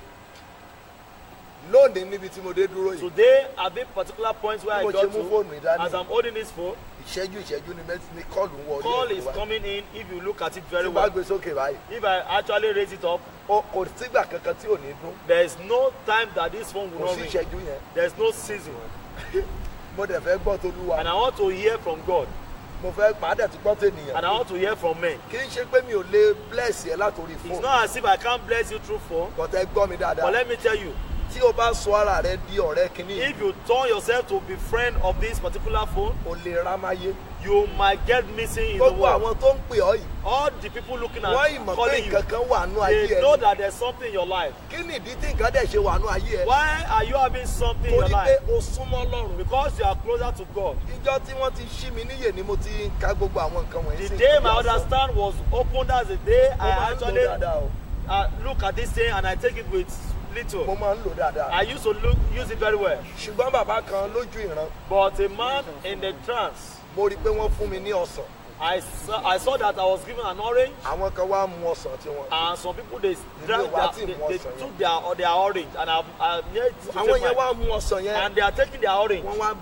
lónìí níbi tí mo dé dúró yìí Today, at this particular point where I Bí mo got ṣe mú fóònù to, ìdání. as I'm holding this phone, ìṣẹ́jú ni kọ́ọ̀lù ń wọlé call ẹ̀ is wá. coming in if you look at it very tí bá well. gbé sókè báyìí If I actually raise it up, kò sígbà kankan tí ò ní dún there is no time that this phone will kò not sí ring. ìṣẹ́jú yẹn There is no season. mo dẹ̀ fẹ́ gbọ́ tolúwa And I want to hear from God. mo fẹ́ pàdé tí gbọ́ tènìyàn And I want to hear from men. kì í ṣe pé mi ò lè bless ẹ látòrí It's fóònù not as if I can't bless you through phone, bọ̀tẹ́ gbọ́ mi dáadáa but let me tell you, tí o bá sọ ara rẹ di ọ̀rẹ́ kìíní if you turn yourself to be friend of this particular phone, o lè rámáyé you might get missing in the gbogbo world. àwọn tó ń pè ọ́ yìí All the people looking at wọ́n ìmọ̀ pé calling you, nǹkan kan wà nú ayé they ẹ know ni. that there's something in your life. kí ni ìdí tí nǹkan dẹ̀ ṣe wà nú ayé ẹ Why are you having something in your torí pé life? o súnmọ́ Ọlọ́run Because you are closer to God. ìjọ tí wọ́n ti ṣí mi níyè ni mo ti ń ka gbogbo àwọn nǹkan wọ̀nyí The sí day nǹkan my bí àṣà. understand was opened as the day Mo máa I ń lò actually dáadáa o. look at this thing and I take it with little. mo máa ń lò dáadáa. I used to use it very well. ṣùgbọ́n bàbá kan lójú ìran But a man in the trance, mo rí i pé wọ́n fún mi ní ọsàn. I saw that I was given an orange, àwọn kan wá mu ọsàn tiwọn. and some people they drank wa their, ti mu they ọsàn took their orange, and I've made to àwọn take yẹn mine. wá mu ọsàn yẹn. And they are taking their orange. wọ́n wá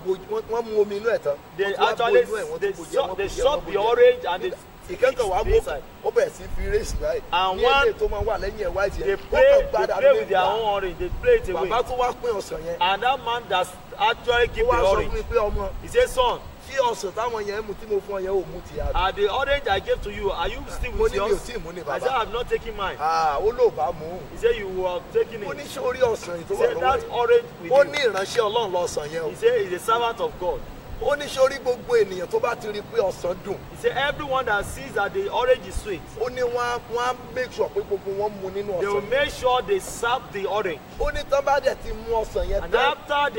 wọ́n mu omi inú ẹ̀ tán. They Wọ́n tún wá bo actually inú ẹ̀, wọ́n they tún bo jẹ, wọ́n they bo jẹ, shot wọ́n bo the jẹ. orange and they ìkẹ́kọ̀ọ́ wa the mú inside. ó bẹ̀rẹ̀ sí fi rèsì báyìí. And ní one- ilé tó máa wà lẹ́yìn ẹ̀ wáìtì They yẹn. play with their own orange. They play it away. bàbá tó wá pín ọsàn yẹn. And that man that actually give wá the sọ fún orange, mi pé ọmọ he said, son, tí ọsàn táwọn yẹn mu tí mo fún ọ yẹn ò mú ti yá. the orange I gave to you, are you still mo with ní mi ò yours? tí ì mú ní I said, bàbá. I'm not taking mine. ó lò bá mú. He said, you were taking mo ní it. ṣé orí ọsàn yìí tó He wà said, lọ́wọ́ that yìí. orange with ó you. ní ìránṣẹ́ ọlọ́run lọ́sàn yẹn o. He said, he's a servant of God. ó ní ṣé orí gbogbo ènìyàn tó bá ti rí i pé ọsàn dùn. He said, everyone that sees that the orange is sweet, ó ní wọ́n á make sure pé gbogbo wọn mu nínú they will ọsàn. make sure they serve the orange. ó ní tán bá dẹ̀ ti mú ọsàn yẹn And tán. after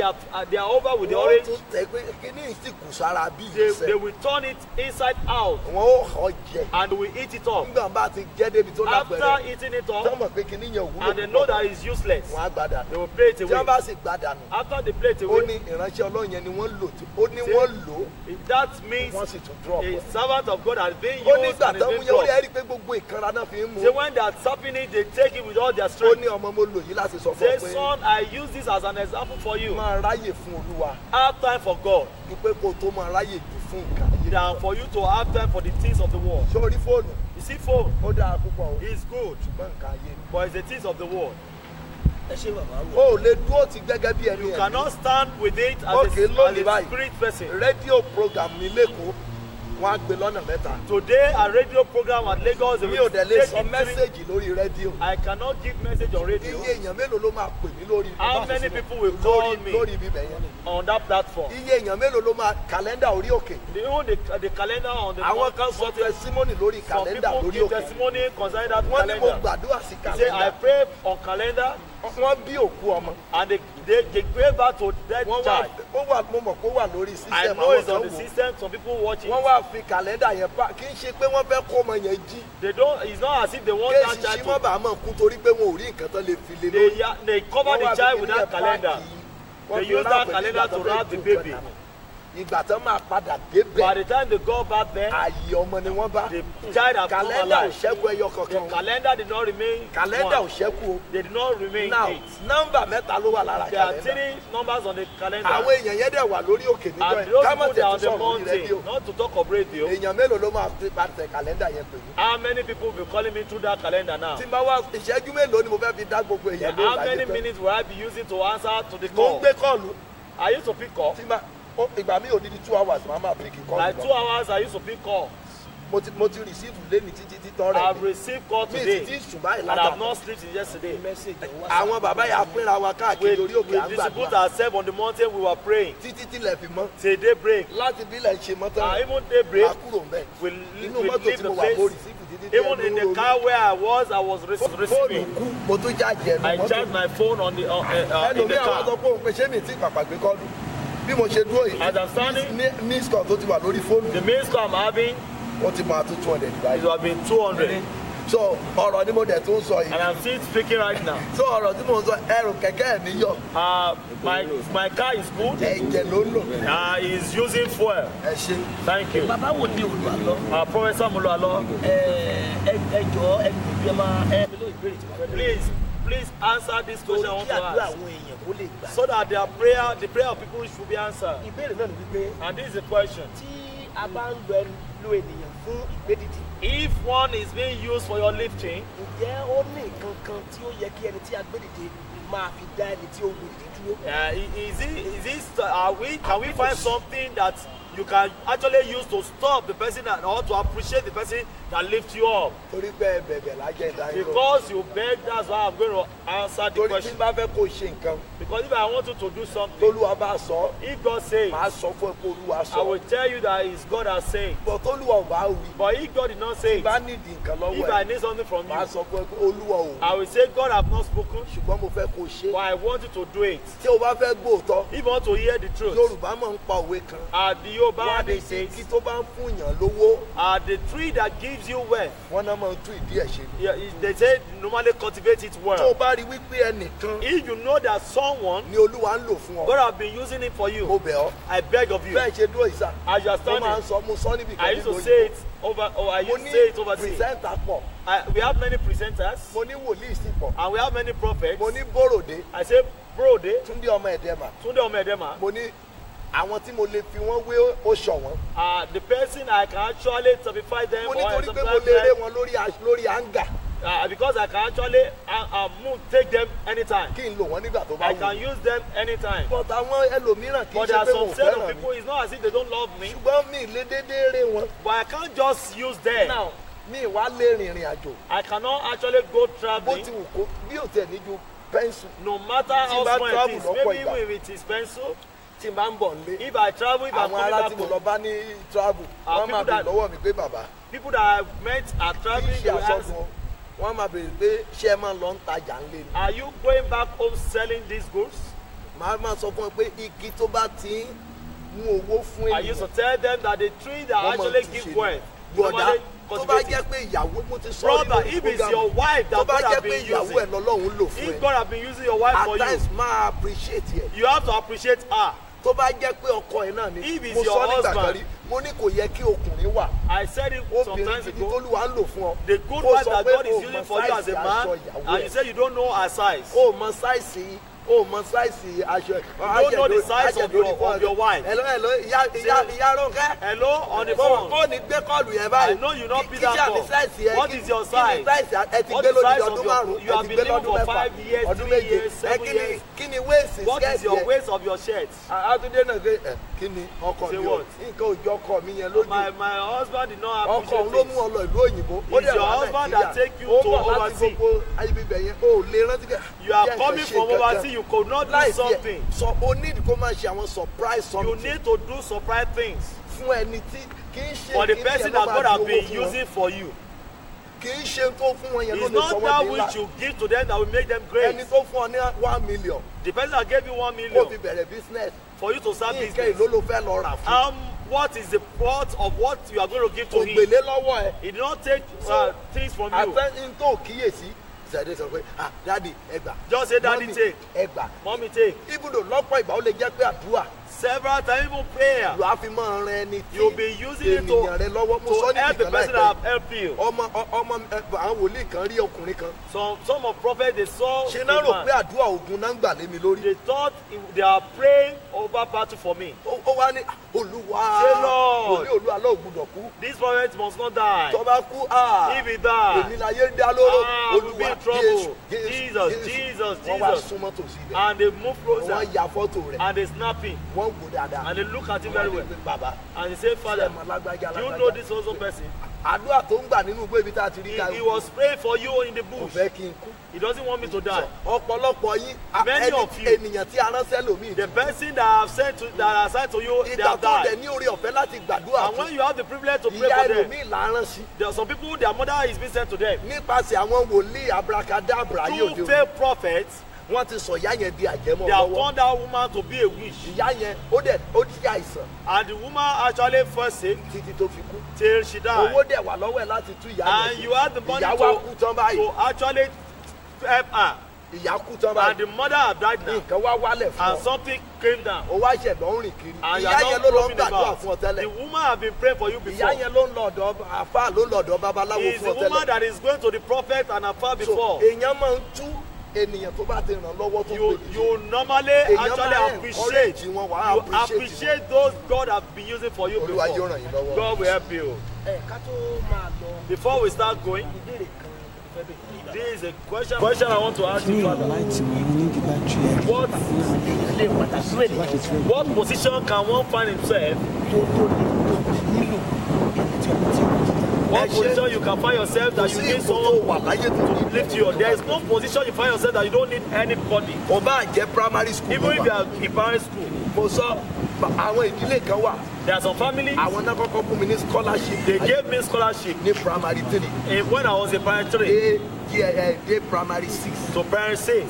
they are over with the wọ́n orange, tún tẹ̀ pé kíní yìí sì kù sára bí they ìṣẹ́. will turn it inside out wọ́n ó họ jẹ. and will eat it up. nígbà bá ti jẹ́ débi tó After lápẹ̀rẹ̀. eating it tán up, mọ̀ pé kíní yẹn ò wúlò and they know that it's useless, wọ́n á gbàdà. they will play it tí wọ́n away. bá sì gbàdà nù. After they play it ó away, ní ìránṣẹ́ ọlọ́run yẹn ni wọ́n lò tí ó ní wọ́n lò ó that means wọ́n sì tún drop a ẹ̀. servant of God has been ó ní used ìgbà and is tán mú being yẹn ó rí dropped. ẹ rí pé gbogbo ìkanra náà fi ń mú. Say when they are tapping it, they take it with all their ó strength. ní ọmọ mo lò yìí láti sọ fún Say, ọ pé son, I use this as an example for you. máa ráyè fún olúwa Have time for God ju pé kó o tó máa ráyè jù fún nǹkan ayé. than for you to have time for the things of the world. ṣé o rí fóònù You see, phone ó dára púpọ̀ o is good, ṣùgbọ́n nǹkan ayé ni. but it's the things of the world. ẹ ṣe bàbá wò. o ò lè dúró ti gẹ́gẹ́ bí ẹni You ẹ̀mí. cannot stand with it as Okay, lónìí a báyìí. spirit person. rédíò program ní lẹ́kọ̀ọ́ wọ́n á gbé lọ́nà mẹ́ta. Today, a radio program at Lagos, they mi will ò dẹ̀ lè take sọ it three. mẹ́sẹ̀gì lórí rédíò. I cannot give message on radio. iye èèyàn mélòó ló máa pè mí lórí. How many people will call me lórí bíbẹ̀ yẹn. on that platform? iye èèyàn mélòó ló máa kàlẹ́ndà orí òkè. They own the calendar on the àwọn kan sọ testimony lórí Some kàlẹ́ndà people lórí give òkè. testimony concerning that wọ́n ní mo calendar. gbàdúrà sí He say, I kàlẹ́ndà. pray on calendar, wọ́n bí òkú ọmọ. and they pray back to that wọ́n wá child. ó wà mo mọ̀ kó wà lórí I system know àwọn it's on kan the wò. system. Some people watch it. wọ́n wá fi kàlẹ́ndà yẹn pa kì í ṣe pé wọ́n fẹ́ kó ọmọ yẹn jí. They don't. It's not as if they want kéèsì that sí child mọ́ bàá mọ̀ kú torí pé wọn ò rí nǹkan tán lè fi lé to. lórí. They cover Wọ́n the wá child fi with kíní that yẹn calendar. páàkì. They Wọ́n fi use that ráàpù calendar nígbà to tó fẹ́ wrap the ju baby. nǹkan dànù. ìgbà tán máa padà By débẹ̀ the time they go back there, ààyè ọmọ ni wọ́n bá. the child has come kàlẹ́ndà ò alive. ṣẹ́kù ẹyọ The kankan. calendar did not remain. kàlẹ́ndà ò one. ṣẹ́kù o. They did not remain now 8. nọ́mbà mẹ́ta ló wà lára There are kàlẹ́ndà. 3 numbers on the calendar. àwọn èèyàn yẹn dẹ̀ wà lórí òkè níjọ́ And yẹn those ká má people that are tètè on the sọ̀rọ̀ lórí rédíò. mountain, not to talk of radio. èèyàn mélòó ló máa fi pàtẹ kàlẹ́ndà yẹn pè mí. How many people will be calling me through that calendar now? tí n bá wá ìṣẹ́jú mélòó ni mo fẹ́ fi dá gbogbo èèyàn lórí How many ìbàjẹ́ tán. minutes will I be using to answer to the mo ń call? gbé kọ́ọ̀lù I used to pick call. tí ìgbà mi ò ní di 2 hours màá máa pick kọ́ọ̀lù Like lọ. 2 hours I used to pick call. mo ti receive léni títí títọ́ rẹ̀ I've received call mi sì ti today sùn báyìí and I've látàná. not slept since yesterday. message on àwọn WhatsApp. bàbá yà pínra wa káàkiri We orí òkè à ń distribute gbàdúrà ourselves on the mountain. We were praying títí tílẹ̀ fi mọ́ till daybreak. láti bílẹ̀ ṣe mọ́ tán Even daybreak, a kúrò ń bẹ̀. we inú leave mọ́tò tí the mo wà mo place. receive títí tí Even in the car where I was fóònù receiving. kú mo tún já jẹ I ẹnu charged mọ́tò. my phone on the in the ẹlòmíì àwọn sọ car. pé òun pé ṣé mi ti pàpà gbé kọ́ọ̀lù bí mo ṣe dúró As I'm standing, yìí miss call tó ti wà lórí fóònù the main score I'm having ó ti máa tó 200 is báyìí. have 200, so ọ̀rọ̀ ni mo dẹ̀ tó ń sọ and yìí I'm still speaking right now. so ọ̀rọ̀ tí mo ń sọ ẹrù kẹ̀kẹ́ ẹ̀ níyọ̀ My car is good. ẹ̀jẹ̀ ló ń lò He's using fuel. ẹ ṣe. Thank you. bàbá wo ni olùwàlọ́. Professor Mulualo, ẹ jọ ẹ gbìyànjú ẹ máa ẹ mi ló ìbéèrè tí mo fẹ́ lórí. please answer this question I torí want kí to àdúrà ask, àwọn èèyàn kó lè gbà. so that the prayer of people should be answered. ìbéèrè náà ni wípé And this is the question: tí a bá ń lo ènìyàn fún ìgbédìdì if one is being used for your lifting, ǹjẹ́ ó ní nǹkan kan tí ó yẹ kí ẹni tí a gbédìdì máa fi dá ẹni tí ó ń gbèdìdì dúró. can we find something that you can actually use to stop the person or to appreciate the person that lifts you up? torí pé ẹ bẹ̀bẹ̀ lájẹ́ ìdáyọ̀ Because you beg, that's why I'm going to answer the torí tí question. n bá fẹ́ kó ṣe nǹkan Because if I want you to do something, tólúwa bá sọ if God says, màá sọ fún ẹ pé olúwa I sọ will tell you that it's God that says. bọ̀ tólúwa ò bá wí But if God did not say bá it, nídìí nǹkan lọ́wọ́ if I ẹ need something from màá you, sọ fún ẹ pé olúwa ò wí I will say, God have not spoken, ṣùgbọ́n mo fẹ́ kó ṣe but I want you to do it. tí o bá fẹ́ gbóòótọ́ If you want to hear the truth, yorùbá máa ń pa òwe kan the Yoruba wọ́n á ní they sí say, kí tó bá ń fún yàn lówó the tree that gives gives you wealth. wọ́n náà máa ń tún ìdí ẹ̀ ṣe ni. Yeah, they say normally cultivate it tó o well. bá rí wípé ẹnìkan If you know that someone, ni olúwa ń lò fún ọ God has been using it for mo you, bẹ̀ ọ́ I beg of you, bẹ́ẹ̀ ṣe dúró ìsà as you are mo máa ń standing, sọ mo sọ níbi I kan used to nílùú say òyìnbó. it over, or I mo used to ní say it overseas. pìrìsẹ́ńtà pọ̀ We have many presenters mo ní wòlíì sí pọ̀ and we have many prophets. mo ní bóròdé I say, bro, they, túndé ọmọ ẹ̀dẹ́mà Tunde Omedema, mo ní àwọn tí mo lè fi wọ́n wé ó ṣọ̀wọ́n the person I can actually typify them mo or nítorí pé mo sometimes lè ré wọn lórí àǹgà because I can actually take them anytime. kí n lò wọ́n nígbà tó bá I wù can mí. use them anytime. but àwọn ẹlòmíràn kì í But ṣe there are pé some mo set of fẹ́ràn mi people, it's not as if they don't love me, ṣùgbọ́n mi lè dédé ré wọn. but I can't just use them. now mi wá lè rìnrìn àjò I cannot actually go bó traveling, ti wù kó bí ò tẹ̀ ní ju pẹ́ńsù no matter how bá small it travel is. lọ́pọ̀ Maybe ìgbà. even if it is pencil, tí n bá ń bọ̀ nílé if I travel, if I'm àwọn coming ará back tí mo home, lọ bá ní travel wọ́n máa people bèrè that- lọ́wọ́ mi pé bàbá people that I met are kì í traveling, ṣe they will ask, àsọdùn wọ́n máa bèrè pé ṣé ẹ máa lọ ń tajà ńlé ni are you going back home selling these goods? màá máa sọ fún ẹ pé igi tó bá ti ń mú owó fún I used to ènìyàn tell them that the tree that wọ́n máa actually tún give ṣe wealth, ni. Bọ̀dá normally tó bá cultivate jẹ́ it. pé ìyàwó mo ti sọ Brother, if it's your wife tó that bá God jẹ́ has pé been ìyàwó ẹ̀ using, lọ́lọ́run lò fún if ẹ God has been using your wife at for you, times máa appreciate ẹ you have to appreciate her. tó bá jẹ́ pé ọkọ ẹ̀ náà ni If it's mo your sọ nígbà kan husband, rí mo ní kò yẹ kí ọkùnrin wà I said it obìnrin sometimes gidi ago. tólúwa ń lò fún ọ The good Ó wife sọ that pé God is o using mọ for you as a size man, aṣọ ìyàwó and ẹ̀. you say you don't know her size. o mọ sáìsì o mọ sáìsì aṣọ don't know the size of your wife. hello ìyá Rónkẹ́ Hello, on the fóònù phone. gbé kọ́ọ̀lù yẹn báyìí I know you not be Kí that àmì call. sáìsì yẹn What is your size? kí ni sáìsì ẹ ti What gbé is the lódì size of ọdún your- márùn you ẹ have ti been gbé living lọ́dún for mẹ́fà 5 years, ọdún 3 méje years, 7 years. kí ni wéèsì What is skẹ́ẹ̀tì your yẹn waist of your shirt? àtúndé náà gbé kí ni ọkọ Say mi o what? nǹkan òjò ọkọ mi yẹn lójú My husband did not ọkọ appreciate òun ló mú it. ọ lọ ìlú òyìnbó ó It's dẹ̀ your wá husband that Nàìjíríà take you ó to bọ̀ láti overseas. gbogbo ayébíbẹ̀ yẹn ó lè rántí kẹ́ You are coming from overseas, you could not do láìsí ẹ something. sọ o need kó máa ṣe àwọn surprise You something need to do surprise things fún ẹni tí kì í ṣe for the kí person ni that ẹ God ló has máa been di owó fún wọn. using for you. kì í ṣe tó fún wọn yẹn ló It's lè sọ not that wọ́n di which ńlá you give to them that will make them great. ẹni tó fún ọ ní 1 million The person that gave you 1 kó million fi bẹ̀rẹ̀ business for you to start ní ìkẹ́ business. ìlú ló fẹ́ lọ rà fún What is the worth of what you are going to give to kò him? gbèlé lọ́wọ́ ẹ He did not take things from you. àtẹ́yìn tó kíyèsí ṣẹ̀dẹ̀ sọ pé ah dáàdi ẹgbà Just say, "Daddy, take." ẹgbà Mommy, take. ibùdó lọ́pọ̀ ìgbà ó lè jẹ́ pé àdúrà Several times, even prayer. ló á fi máa ran ẹni tí You'll be using it ènìyàn rẹ lọ́wọ́ mo to sọ ní help the ìkànnì person that láìpẹ́ have helped you. ọmọ àwọn wòlíì kan rí ọkùnrin kan Some of prophets, they saw ṣe a náà rò man. pé àdúrà ogun náà ń gbà lé mi lórí They thought they are praying over battle for me. ó wá ní olúwa Say, Lord. wòlíì olúwa ló gbúdọ̀ kú This prophet must not die. tó bá kú If he die, èmi láyé dá lóró we'll be in trouble. Jesus, wọ́n wá Jesus. súnmọ́ tòsí rẹ̀ And they move closer wọ́n ya fọ́tò rẹ̀ and they snap him wọ́n wò dáadáa and they look at him very well. bàbá And he say, ṣé Father, ẹ mọ̀ lágbájá do you know lágbájá this also person? àdúrà tó ń gbà nínú ìgbé ibi tá a ti rí ká He was praying for you in the kò bush. fẹ́ kí n kú He doesn't want me to die. ọ̀pọ̀lọpọ̀ yín Many ẹni of you. ènìyàn tí a ránṣẹ́ lòmíì The person that have sent to that are sent to you, they ìgbà have tó dẹ̀ died. ní orí ọ̀fẹ́ láti gbàdúrà And fún when you have the privilege to pray ìyá for them, ẹlòmíì là ń rán sí there are some people, their mother is being sent to them. nípasẹ̀ àwọn wòlíì abracadabra yóò Two dé fake prophets, wọ́n ti sọ ìyá yẹn di àjẹmọ́ they have lọ́wọ́ turned that woman to be a witch. ìyá yẹn ó ti àìsàn And the woman actually fell sick títí tó fi kú till she owó died. dẹ̀ wà lọ́wọ́ ẹ̀ láti tú ìyá And yẹn you had the money ìyá wa kú tán báyìí to actually help her. ìyá kú tán And báyìí the mother had died now. nǹkan wá wálẹ̀ fún And ọ something came down. ó wá ṣẹ̀ lọ ń rìn kiri And you ìyá are yẹn not ló lọ ń roaming gbàdúrà about. fún ọ tẹ́lẹ̀ The woman have been praying for you ìyá before. yẹn ló ń lọ ọ̀dọ̀ àfáà ló ń lọ ọ̀dọ̀ babaláwo He is fún the ọ tẹ́lẹ̀ woman that is going to the prophet and afar so before. èèyàn máa ń tú ènìyàn tó bá ti ràn lọ́wọ́ tó You normally actually appreciate. wọn wà á You appreciate appreciate those God have been using for you olúwa yóò before. ràn yín lọ́wọ́. God will help you. ká tó máa lọ Before we start going, ìbéèrè kan fẹ́ bèèrè yìí this is a question I want to ask you, Father. What ilé pàtàkì rẹ̀ nìyẹn what position can one find himself? nílò What Ẹ ṣé. position you can find yourself that you sí need ipò tó someone wà láyé tó ní to lift you up? There is no position you find yourself that you don't need anybody. kò bá jẹ́ primary school Even if ló you wà. are in primary school, mo sọ àwọn ìdílé kan wà there are some families, àwọn náà kọ́kọ́ fún mi ní scholarship they gave me scholarship ní primary 3 when I was in primary 3 dé primary 6 to primary 6.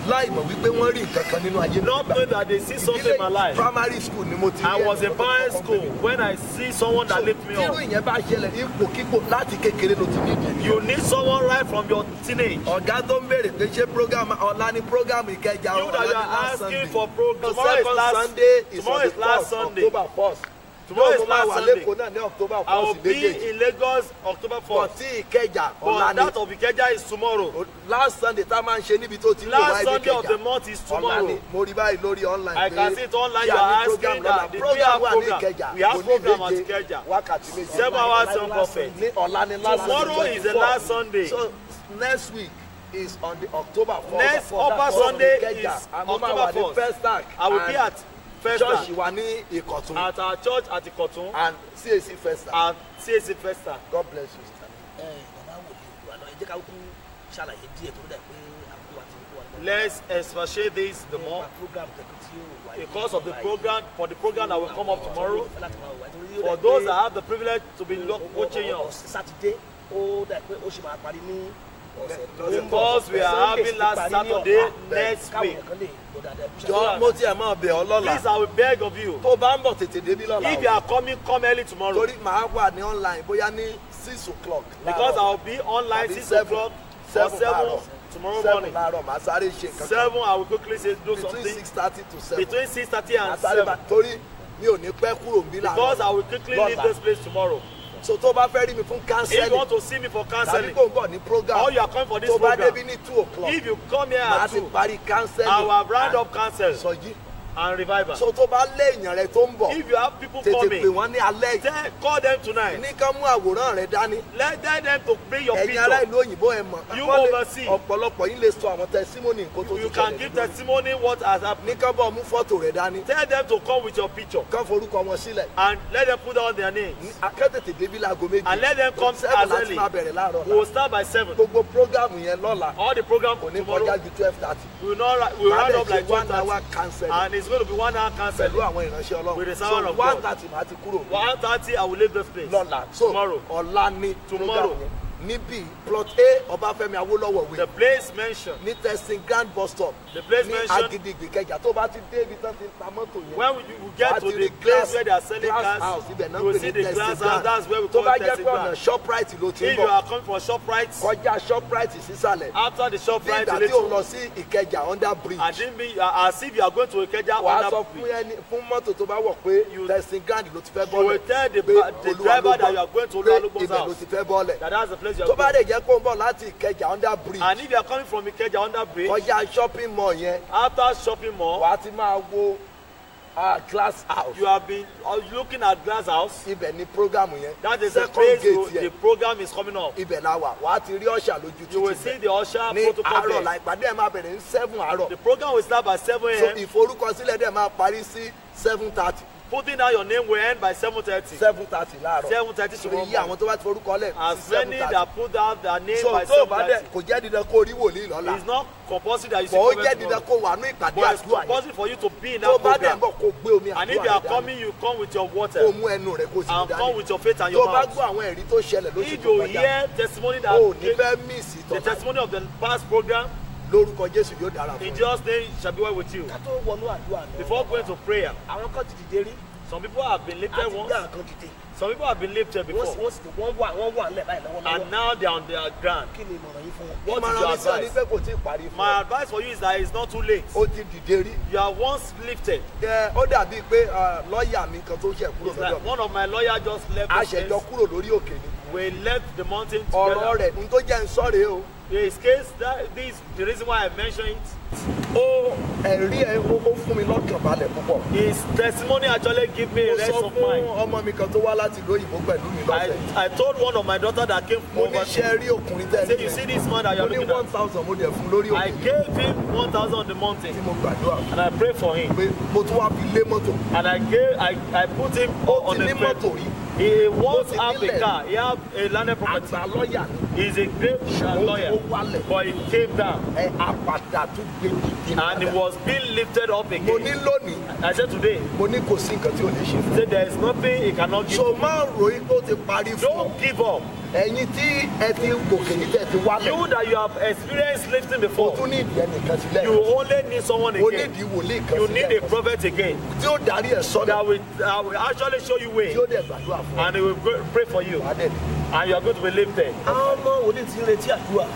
láì mọ̀ wípé wọ́n rí nǹkan kan nínú ayé Not knowing that they see something in my life. primary school ni mo ti I was in primary school when I see someone that lift me tírú up. ìyẹn bá ṣẹlẹ̀ ipòkípò láti kékeré ló ti ní ìdí. You need someone right from your teenage. ọ̀gá tó ń béèrè pé ṣé program ọ̀la ni program Ìkẹjà You that you are asking for program. Tomorrow is second last Sunday is tomorrow on is the last 1st, Sunday. October 1st. Tomorrow is Yóò máa last wà Sunday. lẹ́kọ̀ọ́ náà ní October I will 1st be méjèèjì. in Lagos October But 4th. tí Ìkẹjà But ọ̀la that ni of Ikeja is tomorrow. last Sunday tá a máa ń ṣe níbi tó ti ń lò Last wáyé Sunday of the Ìkẹjà. month is Ọ̀la tomorrow. ni mo rí báyìí lórí online I pé can see it online. kí You a are ní program asking that lọ́la. the Program wà ní program. Ìkẹjà. We have Kò ní program at méje, Ìkẹjà. wákàtí méje. 7 hours on prophet. Ní ọ̀la ni last Tomorrow Sunday, is the 24. last Sunday. So next week is on the October 4th. Next upper Sunday is October 4th. First I will be at church Festa wa ní Ìkọ̀tún at our church at Ikotun and CAC Festa. and CAC Festa. God bless you, sir. bàbá wò ní ìwà náà ẹ jẹ́ ká kú ṣàlàyé díẹ̀ tó dà pé àbúrò àti ìbúrò àti Let's expatiate this the more program tẹ̀kú tí ó wà because of the program that will come up tomorrow. For those that have the privilege to be watching us. Sátidé ó dà pé ó ṣì máa parí ní ọ̀sẹ̀ tó ń bọ̀. Because we are having last Saturday next week. Jọ mo tiẹ̀ máa bẹ̀ ọ́ lọ́la. Please, I will beg of you. Tó bá ń bọ̀ tètè débí lọ́la. If you are coming, come early tomorrow. Torí màá wà ní online bóyá ní 6 o'clock. Because I will be online Àbí 6 o'clock or 7 tomorrow 7 morning. láàárọ̀ màá sáré ṣe nǹkan kan. 7, I will quickly say do Between something. 6:30 to 7. Between 6:30 Màá and sáré bá 7. torí mi ò ní pẹ́ kúrò níbí láàárọ̀. Because I will quickly leave Lọ́la. this place tomorrow. So tó bá fẹ́ rí mi fún If you counseling want to see me for tàbí counseling, kò ń bọ̀ ní program or you are coming for this tó bá program, débí ní 2 o'clock if you come here màá at ti 2, parí counseling I will have round up counsel sọjí. and revival. So tó bá lé èèyàn rẹ tó ń bọ̀ If you have people tètè pè coming, wọ́n ní alẹ́ yìí. call them tonight. Ní ká mú àwòrán rẹ dání. Let them to bring your Ẹ̀yin ará picture. ìlú òyìnbó ẹ̀ mọ̀. You Àkọlé oversee. ọ̀pọ̀lọpọ̀ yín lè sọ àwọn testimony nǹkan tó ti You can ṣẹlẹ̀ give lórí. testimony what has happened. Ní ká bọ̀ mú fọ́tò rẹ dání. Tell them to come with your picture Kán forúkọ wọn sílẹ̀. and let them put down their names. Akẹ́tètè débí láago méjì. And let them come 7 as láti early. máa bẹ̀rẹ̀ láàárọ̀ We will start by 7. gbogbo program yẹn lọ́la All the program kò ní tomorrow kọjá ju 12:30. we will not we will round up like 1 hour 1:30, counseling and it's going to be 1 hour pẹ̀lú counseling. àwọn ìránṣẹ́ Ọlọ́run. With the So sound of 1:30 màá ti kúrò. 1:30 I will leave this place. Lọ́la so Tomorrow. ọ̀la ni Tomorrow. program yẹn. Níbí plot A Ọbáfẹ́mi Awólọ́wọ̀ The way place mentioned. ní testing grand bus stop The place ní mentioned. Agidigbi Ìkẹjà tó bá ti dé ibi tán ti ta mọ́tò yẹn. When you get to Wàá ti the rí place where they are selling glass house cars, ibẹ̀ náà you will pè see ní the testing glass house. That's where we tó call bá it jẹ́ testing pé ọ̀nà ground. Shoprite ló ti ń If you bọ̀ are coming for ShopRite, kọjá Shoprite sísàlẹ̀ after the bí ShopRite, ìgbà a tí ò little, lọ sí Ìkẹjà under bridge. I didn't be as if you are going to Ikeja Wàá under sọ fún ẹni fún mọ́tò tó bá wọ̀ pé You- testing ground ló ti fẹ́ You will bọ́lẹ̀ tell the pé the Olúwa driver ló that you gbọ́ are going to pé Oluwalugbo's ibẹ̀ ló house. ti fẹ́ bọ́lẹ̀. That that's the place you Tó are bá going. dẹ̀ jẹ́ kó ń bọ̀ láti Ìkẹjà under bridge And if you are coming from Ikeja under bridge, kọjá shopping mall yẹn after shopping mall, wàá ti máa wo glass house you have been looking at Glass House. ibẹ̀ ni program yẹn That is the second place gate the yẹn program is coming up. ibẹ̀ la wà wàá ti rí ọ̀ṣà lójú You will títì see bẹ̀ the usher ní protocol àárọ̀ there. la ìpàdé ẹ̀ máa bẹ̀rẹ̀ ní 7 àárọ̀ The program will start by 7 so a.m. ìforúkọsílẹ̀ dẹ̀ máa parí sí 7:30 Putting down your name will end by 7:30. 7:30 láàárọ̀ 7:30 torí tomorrow yí àwọn morning. tó bá ti forúkọ lẹ̀ As sí many 7:30 that put down their name so by tó o bá dẹ̀ 7:30. kò jẹ́ dídán kó rí wòlíì lọ́la It's not compulsory that you see bọ̀ ó prophet jẹ́ dídán tomorrow. kó wà ní ìpàdé But it's àdúrà yẹn compulsory for you to be in tó o that bá dẹ̀ ń program. bọ̀ kó gbé omi And if you àdúrà are rẹ̀ dání coming, you come with your kó water mú ẹnu rẹ̀ kó sì and dání come with your faith and tó o your bá mouth. gbọ́ àwọn ẹ̀rí tó ṣẹlẹ̀ lóṣù If tó you kọjá hear testimony that o ò ní came, fẹ́ míìsì the tọ́ta testimony of the past program, lórúkọ Jésù yóò dára fún in ọ. Jesus' name it shall be well with you. ká tó wọnú àdúrà lọ. Before going to prayer, àwọn kan ti dìde rí some people have been lifted àti once, gbé àwọn kan dìde. some people have been lifted before, wọ́n wà nílẹ̀ báyìí lọ́wọ́lọ́wọ́. and now they are on their ground. kí ni ìmọ̀ràn yín fún wọn. What is ìmọ̀ràn your mi sọ ni advice? pé kò tí ì parí fún My ọ advice for you is that it's not too late. ó ti dìde rí You are once lifted. ó dàbí pé lọ́ọ̀yà mi kan tó ṣẹ̀ kúrò It's lọ́dọ̀ like mi one of my lawyers just left a the ṣẹ̀jọ place. kúrò lórí òkè ni We left the mountain ọ̀rọ̀ together. rẹ̀ n tó jẹ́ ń sọ̀rọ̀ o His case, this the reason why I mention it. ó ẹ̀rí ẹ̀ ó fún mi lọ́kàn balẹ̀ púpọ̀. His testimony actually give me mo a rest sọ of fún mind. ọmọ mi kan tó wá láti ìlú òyìnbó pẹ̀lú mi lọ́sẹ̀ I told one of my daughter that came mo from ní ṣe rí ọkùnrin tẹ́ say, you see this man that you mo are ní looking at. 1,000 mo dẹ̀ fún lórí I òkè gave him 1,000 on the mountain tí mo gbàdúrà and I prayed for him. pé mo tún wá fi lé mọ́tò And I put him ó on ti ní the mọ́tò bed. rí He once ti have a nílẹ̀. car. He have a landed property. àgbà lọ́ọ̀yà ni He's a great ó lawyer. wálẹ̀ But he came down àpàdà tún gbé dìde and he was being lifted up mo again. ní lónìí I said today, mo ní kò sí nǹkan tí ò lè ṣe fún say there is nothing he cannot give. so máa ń ròyìn pé ó ti parí fún ọ Don't give up. ẹ̀yin tí ẹ ti gòkè ní tẹ́ ti wálẹ̀. You that you have experienced lifting o before, tún ní ìdí ẹnìkan sílẹ̀. you only need someone o ní again. ìdí wòlíì kan You need sílẹ̀. a prophet again tí ó darí ẹ̀ sọ́dọ̀. that will actually show you way, tí ó dẹ̀ gbàdúrà fún ọ. and he will pray for you, wàá dẹ̀ and you are going to be lifted. àwọn ọmọ wòlíì ti ń retí àdúrà.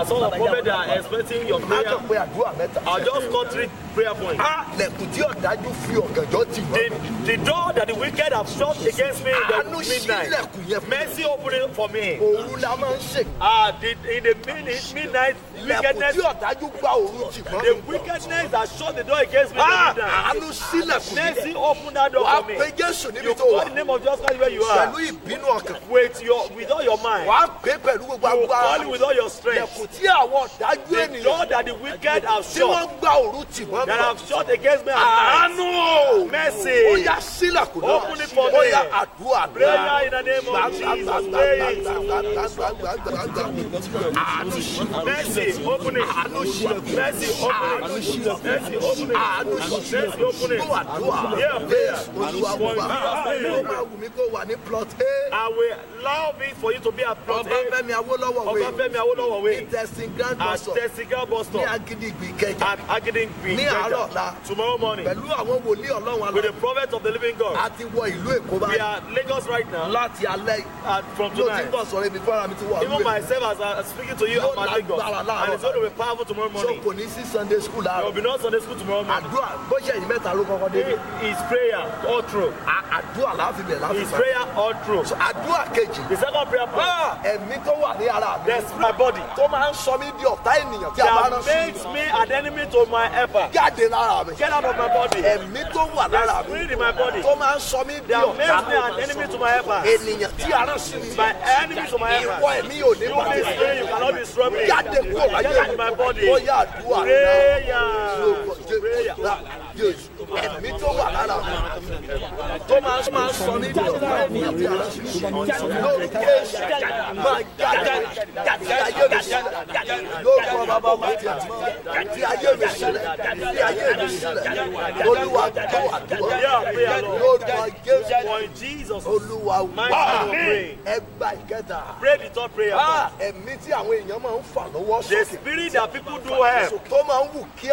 Some of the prophets that are expecting your má prayer, kàn pé àdúrà mẹ́ta. I'll just call 3 prayer points. lẹ̀kùn tí ọ̀dájú fi ọ̀gànjọ́ tì wọ́n. The door that the wicked have shut against me in àánú the sí midnight, lẹ̀kùn yẹn fún mi. mercy open it for me. òru la máa ń ṣe. In the midnight lẹ̀kùn wickedness, tí ọ̀dájú gba òru tì wọ́n. the wickedness that shut the door against me in the midnight, àánú sí lẹ̀kùn yẹn. mercy open that door wàá for me. pe Jésù níbi You tó call wà. the name of Jesus Christ where you are, pẹ̀lú ìbínú ọkàn. with all your mind. wàá pè pẹ̀lú gbogbo You agbára. call it with all your strength. lẹ̀kùn tí àwọn ọ̀dájú The ènìyàn door that the wicked have tí wọ́n shut, gba òru tì wọ́n that bọ̀. have shut against me at night, àánú mercy. ó yá sílẹ̀kùn náà. Open it for ó me. yá àdúrà náà. Prayer in the name of Jesus. Pray it. àánú sí. Mercy, open it. Mercy, open it. Mercy, open it. Mercy, open it. Gbọ́ àdúrà. Yeah, prayer. Olúwa For wà. Jesus' ó name. máa wù mí kó wà ní plot A. I will allow it for you to be a plot A. Ọbáfẹ́mi Awólọ́wọ̀ wé. Ọbáfẹ́mi Awólọ́wọ̀ way testing grand at bus stop Tessica bus ní stop Agídìgbì Ìkẹjà. at Agídìgbì Ní àárọ̀ ọ̀la. Ìkẹjà tomorrow morning pẹ̀lú àwọn wòlíì Ọlọ́run with alọ́. the prophet of the living God. a ti wọ ìlú Èkó We báyìí. are Lagos right now láti alẹ́ yìí. and from ló ti tonight. bọ̀ sọ̀rọ̀ ibi fúnra mi ti wọ̀ Even ìlú Èkó. myself as I'm speaking to you, I'm at Lagos. And it's going to be powerful tomorrow so morning. kò ní sí Sunday school There will láàárọ̀. be no Sunday school tomorrow morning. àdúrà bó ṣe èyí mẹ́ta ló kọ́kọ́ dé. It's prayer all through. àdúrà láàfin bẹ̀ láàfin It's bẹ̀. prayer all through. àdúrà kejì. The second prayer point, ẹ̀mí tó wà ní ara mi. that's my body. tó máa ń sọ mí di ọ̀tá ènìyàn tí a bá rán That sí makes me an enemy to my helper. jáde lára mi. Get out of my body. ẹ̀mí tó wà lára There's mi. spirit in my body. tó máa ń sọ mí di That ọ̀tá makes me an enemy to my helper. ènìyàn tí a rán sí mi. My enemy to my helper. ìwọ ẹ̀mí ò ní You bàjẹ́. may say you cannot destroy me. jáde kúrò láyé Get out of my body. ó yá àdúrà Prayer. ẹ̀mí tó wà lára mi. tó máa ń sọ mí di ọ̀tá ènìyàn tí a rán sí mi. lórí Jésù máa jáde tí ayé mi sílẹ̀. lórúkọ bàbá wa ti àtìmọ́ tí ayé mi sílẹ̀ tí ayé mi sílẹ̀. olúwa tó àdúrà Yeah, prayer, Lord. lórúkọ Jésù For in Jesus' olúwa mighty wá name we pray. ẹgbà ìkẹta. Pray the third prayer. ẹ̀mí tí àwọn èèyàn máa ń fà lọ́wọ́ The sókè. spirit that people do help. tó máa ń wù kí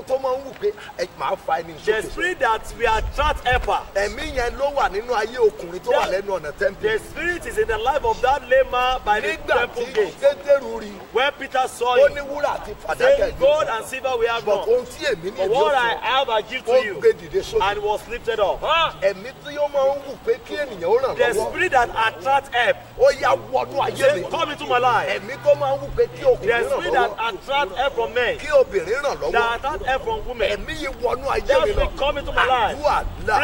tó máa ń wù pé ẹ máa fa ẹni The sókè. spirit that we attract helper. ẹ̀mí yẹn ló wà nínú ayé ọkùnrin tó wà lẹ́nu ọ̀nà tẹ́ḿpìlì. The spirit is in the life of that lame man by the nígbà temple tí gate. Pétérù rí When Peter saw ó him, ní wúrà àti fàdákà saying, Gold and silver we have bọ̀ none, ohun tí èmi ní but ìlú what I ọ̀fun have I give ó to you. gbé dìde sókè. And was lifted up. ẹ̀mí tí ó máa ń wù pé kí ènìyàn ó ràn The lọ́wọ́ spirit that attracts help. ó yá wọnú ayé mi. Say, come into my life. ẹ̀mí tó máa ń wù pé kí ọkùnrin The ràn spirit that lọ́wọ́ attracts help from men. kí obìnrin ràn lọ́wọ́ That attracts help from women. ẹ̀mí yìí wọnú ayé That mi spirit lọ. come into my life. àdúrà là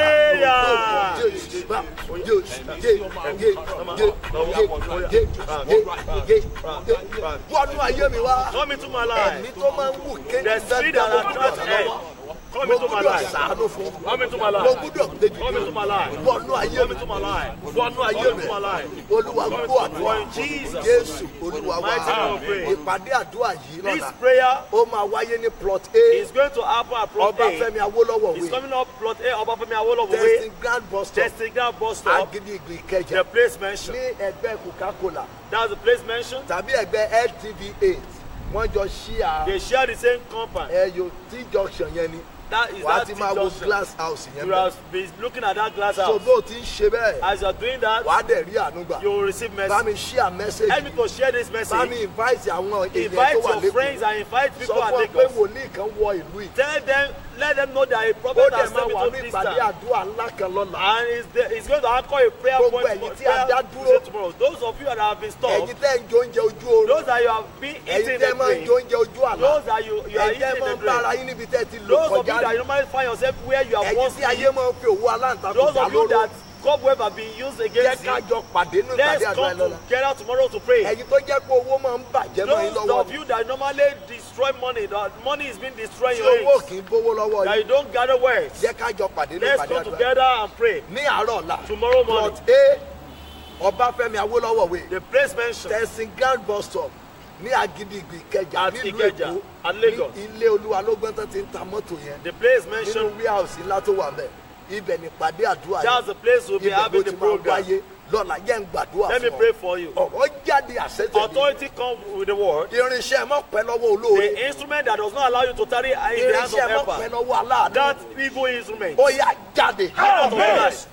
wọnú ayé mi wá. Come into my ẹ̀mí life. tó máa ń wù The kéde spirit that attracts help. Come mo into my gbúdọ̀ life. ṣàánú fún Come into my mo life. gbúdọ̀ gbèjì Come into my life. wọnú ayé Come mi into my life. wọnú ayé Come mi into my life. olúwa gbọ́ àdúrà For in Jesus' jésù olúwa wá mighty name we pray. ìpàdé àdúrà yìí This lọ́la prayer ó máa wáyé ní plot A is going to happen at plot A. Ọbáfẹ́mi Awólọ́wọ̀ It's wé coming up plot A, Obafemi Awolowo way. testing grand bus stop Testiga bus stop. Agídìgbì The Ìkẹjà place mentioned. ní ẹgbẹ́ Coca-Cola That's the place mentioned. tàbí ẹgbẹ́ LTV8 wọ́n jọ ṣí They share the same compound. ẹyọ T junction yẹn ni That is wàá that ti T máa wo junction. glass house yẹn You bẹ́ẹ̀ have been looking at that glass so house. bó o ti ń ṣe bẹ́ẹ̀ As you are doing that, wàá dẹ̀ rí àánú gbà you will receive bá message. mi share message Help me to share this bá message. mi invite àwọn èèyàn Invite tó wà your friends lẹ́kọ̀ọ́ and invite sọ people at fún ọ pé Lagos. wòlíì kan wọ ìlú yìí Tell them, let them know that a ó prophet dẹ̀ has máa come wà into ní this ìpàdé town. àdúrà ńlá kan lọ́la And it's going to anchor a prayer Gbogbo point ẹ̀yin tí a dá dúró. prayer tomorrow. Those of you that have been ẹ̀yin stopped, tẹ́ ń jẹ oúnjẹ ojú oorun those that you have been ẹ̀yin eating tẹ́ the máa ń jẹ drink, oúnjẹ ojú àlá those that you are ẹ̀yin tẹ́ eating máa the ń bára drink, yín níbi tẹ́ ti lò those of you kọjá that you normally find yourself where you have ẹ̀yin once tí ayé been, máa ń fi òwú aláǹtakùn those jà of you lóró that cobweb have been used jẹ́ against ká you, jọ pàdé nínú let's ìpàdé àdúrà come lọ́la together tomorrow to pray. ẹ̀yin tó jẹ́ pé owó máa ń bàjẹ́ mọ́ yín Those lọ́wọ́ of you that normally destroy money, that money is being destroyed tí in your owó hands, kì í bówó lọ́wọ́ that yín you don't gather wealth, jẹ́ ká jọ pàdé nínú let's ìpàdé come àdúrà together and pray. ní àárọ̀ ọ̀la Tomorrow morning, plot A Ọbáfẹ́mi Awólọ́wọ̀ wé the place mentioned testing grand bus stop ní Agídìgbì Ìkẹjà At nílùú Ìkẹjà, Èkó at Lagos. ní ilé olúwa lógbọ́n tó ti ń ta mọ́tò yẹn the place nínú mentioned, warehouse ńlá tó wà ńbẹ̀ ibẹ̀ ní ìpàdé àdúrà that's the place we'll be ibẹ̀ ló having ti the máa program. wáyé lọ́la jẹ́ ń gbàdúrà Let me fún pray ọ. for you. Ọ̀rọ̀ jáde àṣẹ tẹ̀lé. Authority comes with the word. Irinṣẹ́ mọ̀ pẹ́ lọ́wọ́ olóore. The instrument that does not allow you to tarry in the hands of Irinṣẹ́ mọ̀ pẹ́ helper. lọ́wọ́ aláàánú. That evil instrument. Ó yá jáde. Out of your life.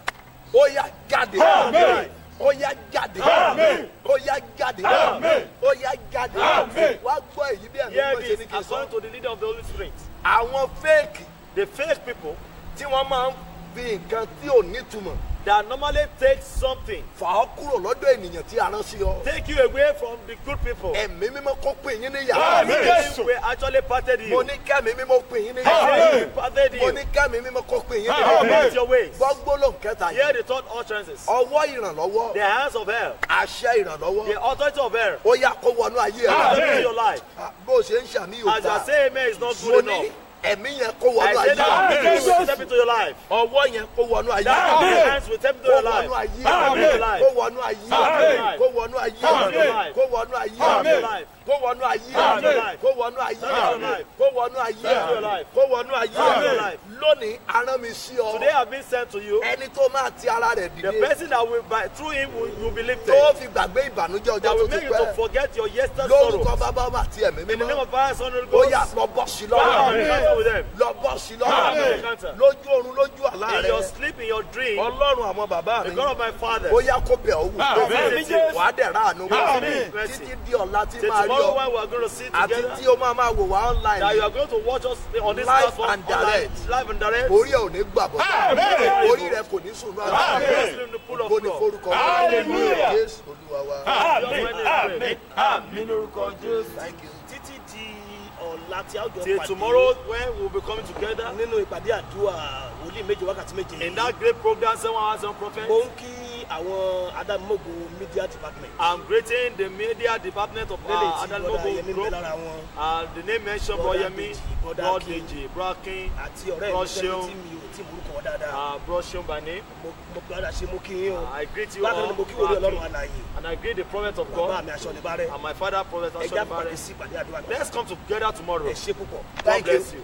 Ó yá jáde. Amen. Ó yá jáde. Amen. Ó yá jáde. Amen. Ó yá jáde. Amen. Wá gbọ́ èyí bí ẹ̀mí Hear mọ́ ṣe this ní kí n according sọ. to the leader of the Holy Spirit. Àwọn fẹ́ẹ̀kì The fake people tí wọ́n máa ń fi nǹkan tí ò nítumọ̀ that normally take something, fà ọ́ kúrò lọ́dọ̀ ènìyàn tí a rán sí ọ. take you away from the good people. Ẹ̀mí mímọ́ kó pè yín níyà. Amen. We actually parted Mo you. ní kẹ́mi mímọ́ pè yín We níyà. parted Mo you. ní kẹ́mi mímọ́ kó pè yín Correct níyà. your ways. Gbọ́gbó ló ń kẹta Hear yìí. the third utterances. Ọwọ́ ìrànlọ́wọ́. The hands of hell. Àṣẹ ìrànlọ́wọ́. The authority of hell. Ó yá kó wọnú ayé Step ẹ̀. into your life. Bó o ṣe ń ṣàníyàn As you ta. say amen is not Mo good ní enough. ẹ̀mí yẹn kó wọnú I say ayé that ẹ̀. step into your life. Ọwọ́ yẹn kó wọnú ayé That ẹ̀. hands will step into Kó your wọnú life. ayé Amen. ẹ̀. Kó wọnú ayé Amen. ẹ̀. Kó wọnú ayé Amen. ẹ̀. Kó wọnú ayé Amen. ẹ̀. Kó wọnú ayé Amen. ẹ̀. Kó wọnú ayé Amen. ẹ̀. Kó wọnú ayé Amen. ẹ̀. Kó wọnú ayé Amen. ẹ̀. Lónìí arán mi sí ọ. Today I've been sent to you. Ẹni tó máa ti ara rẹ̀ The dìde. person that will by through him will be lifted. Tó fi gbàgbé ìbànújẹ́ ọjọ́ That tó will ti make you to pẹ́. forget your yesterday Lórúkọ sorrow. bàbá ọmọ àti ẹ̀mí In the name mímọ́. of Father, Son, and Ó Holy yá Ghost. lọ bọ́ sí Bow lọ́wọ́. and encounter with them. Lọ bọ́ sí Amen. lọ́wọ́. Encounter. Lójú oorun lójú àlá In your rẹ̀. sleep, in your dream, Ọlọ́run àwọn bàbá the mi. God of my father. Ó yá kó bẹ̀ ọ́ wù. Amen. Wà á dẹ̀ ráàánú. Amen. Títí di ọ̀la tí Till máa rí tomorrow ọ. when we are going to sit Àti together, tí ó máa wò wá online. that you are going to watch us on this Live platform and online, direct. live and direct. Orí ẹ̀ ò ní gbàgbọ́. Amen. Orí rẹ̀ kò ní sùn náà. Amen. In the pool of Kó ní blood. forúkọ. Hallelujah. Jésù Olúwa wa. Amen. Thank you. títí di ọ̀la tí a ó jọ Till pàdé tomorrow when we will be coming together nínú ìpàdé àdúrà wòlíì méje wákàtí méje. in that great program 7 hours on prophet. mo ń kí àwọn adámọ́gbò media department. I'm greeting the media department of lélẹ̀ tí Adal bọ́dà Mogo yẹmí ń bẹ Group. lára wọn The name mentioned Brother Boyemi, Deji, Brother Brodeji, Brakin, àti ọ̀rẹ́ mi Broshion, sẹ́ni tí mi ò tí morúkọ wọn dáadáa. Broshion by name. mo gbọ́dọ̀ ṣe mo kí yín o. I greet you bákan all, náà mo kí wòlíì ọlọ́run Brakin, alààyè. and I greet the prophet of bàbá God mi aṣọ níbàárẹ̀. and my father, Prophet ẹja pàdé Ashon. sí ìpàdé àdúrà náà. Let's come together tomorrow. ẹ ṣé púpọ̀. God Thank you. bless you.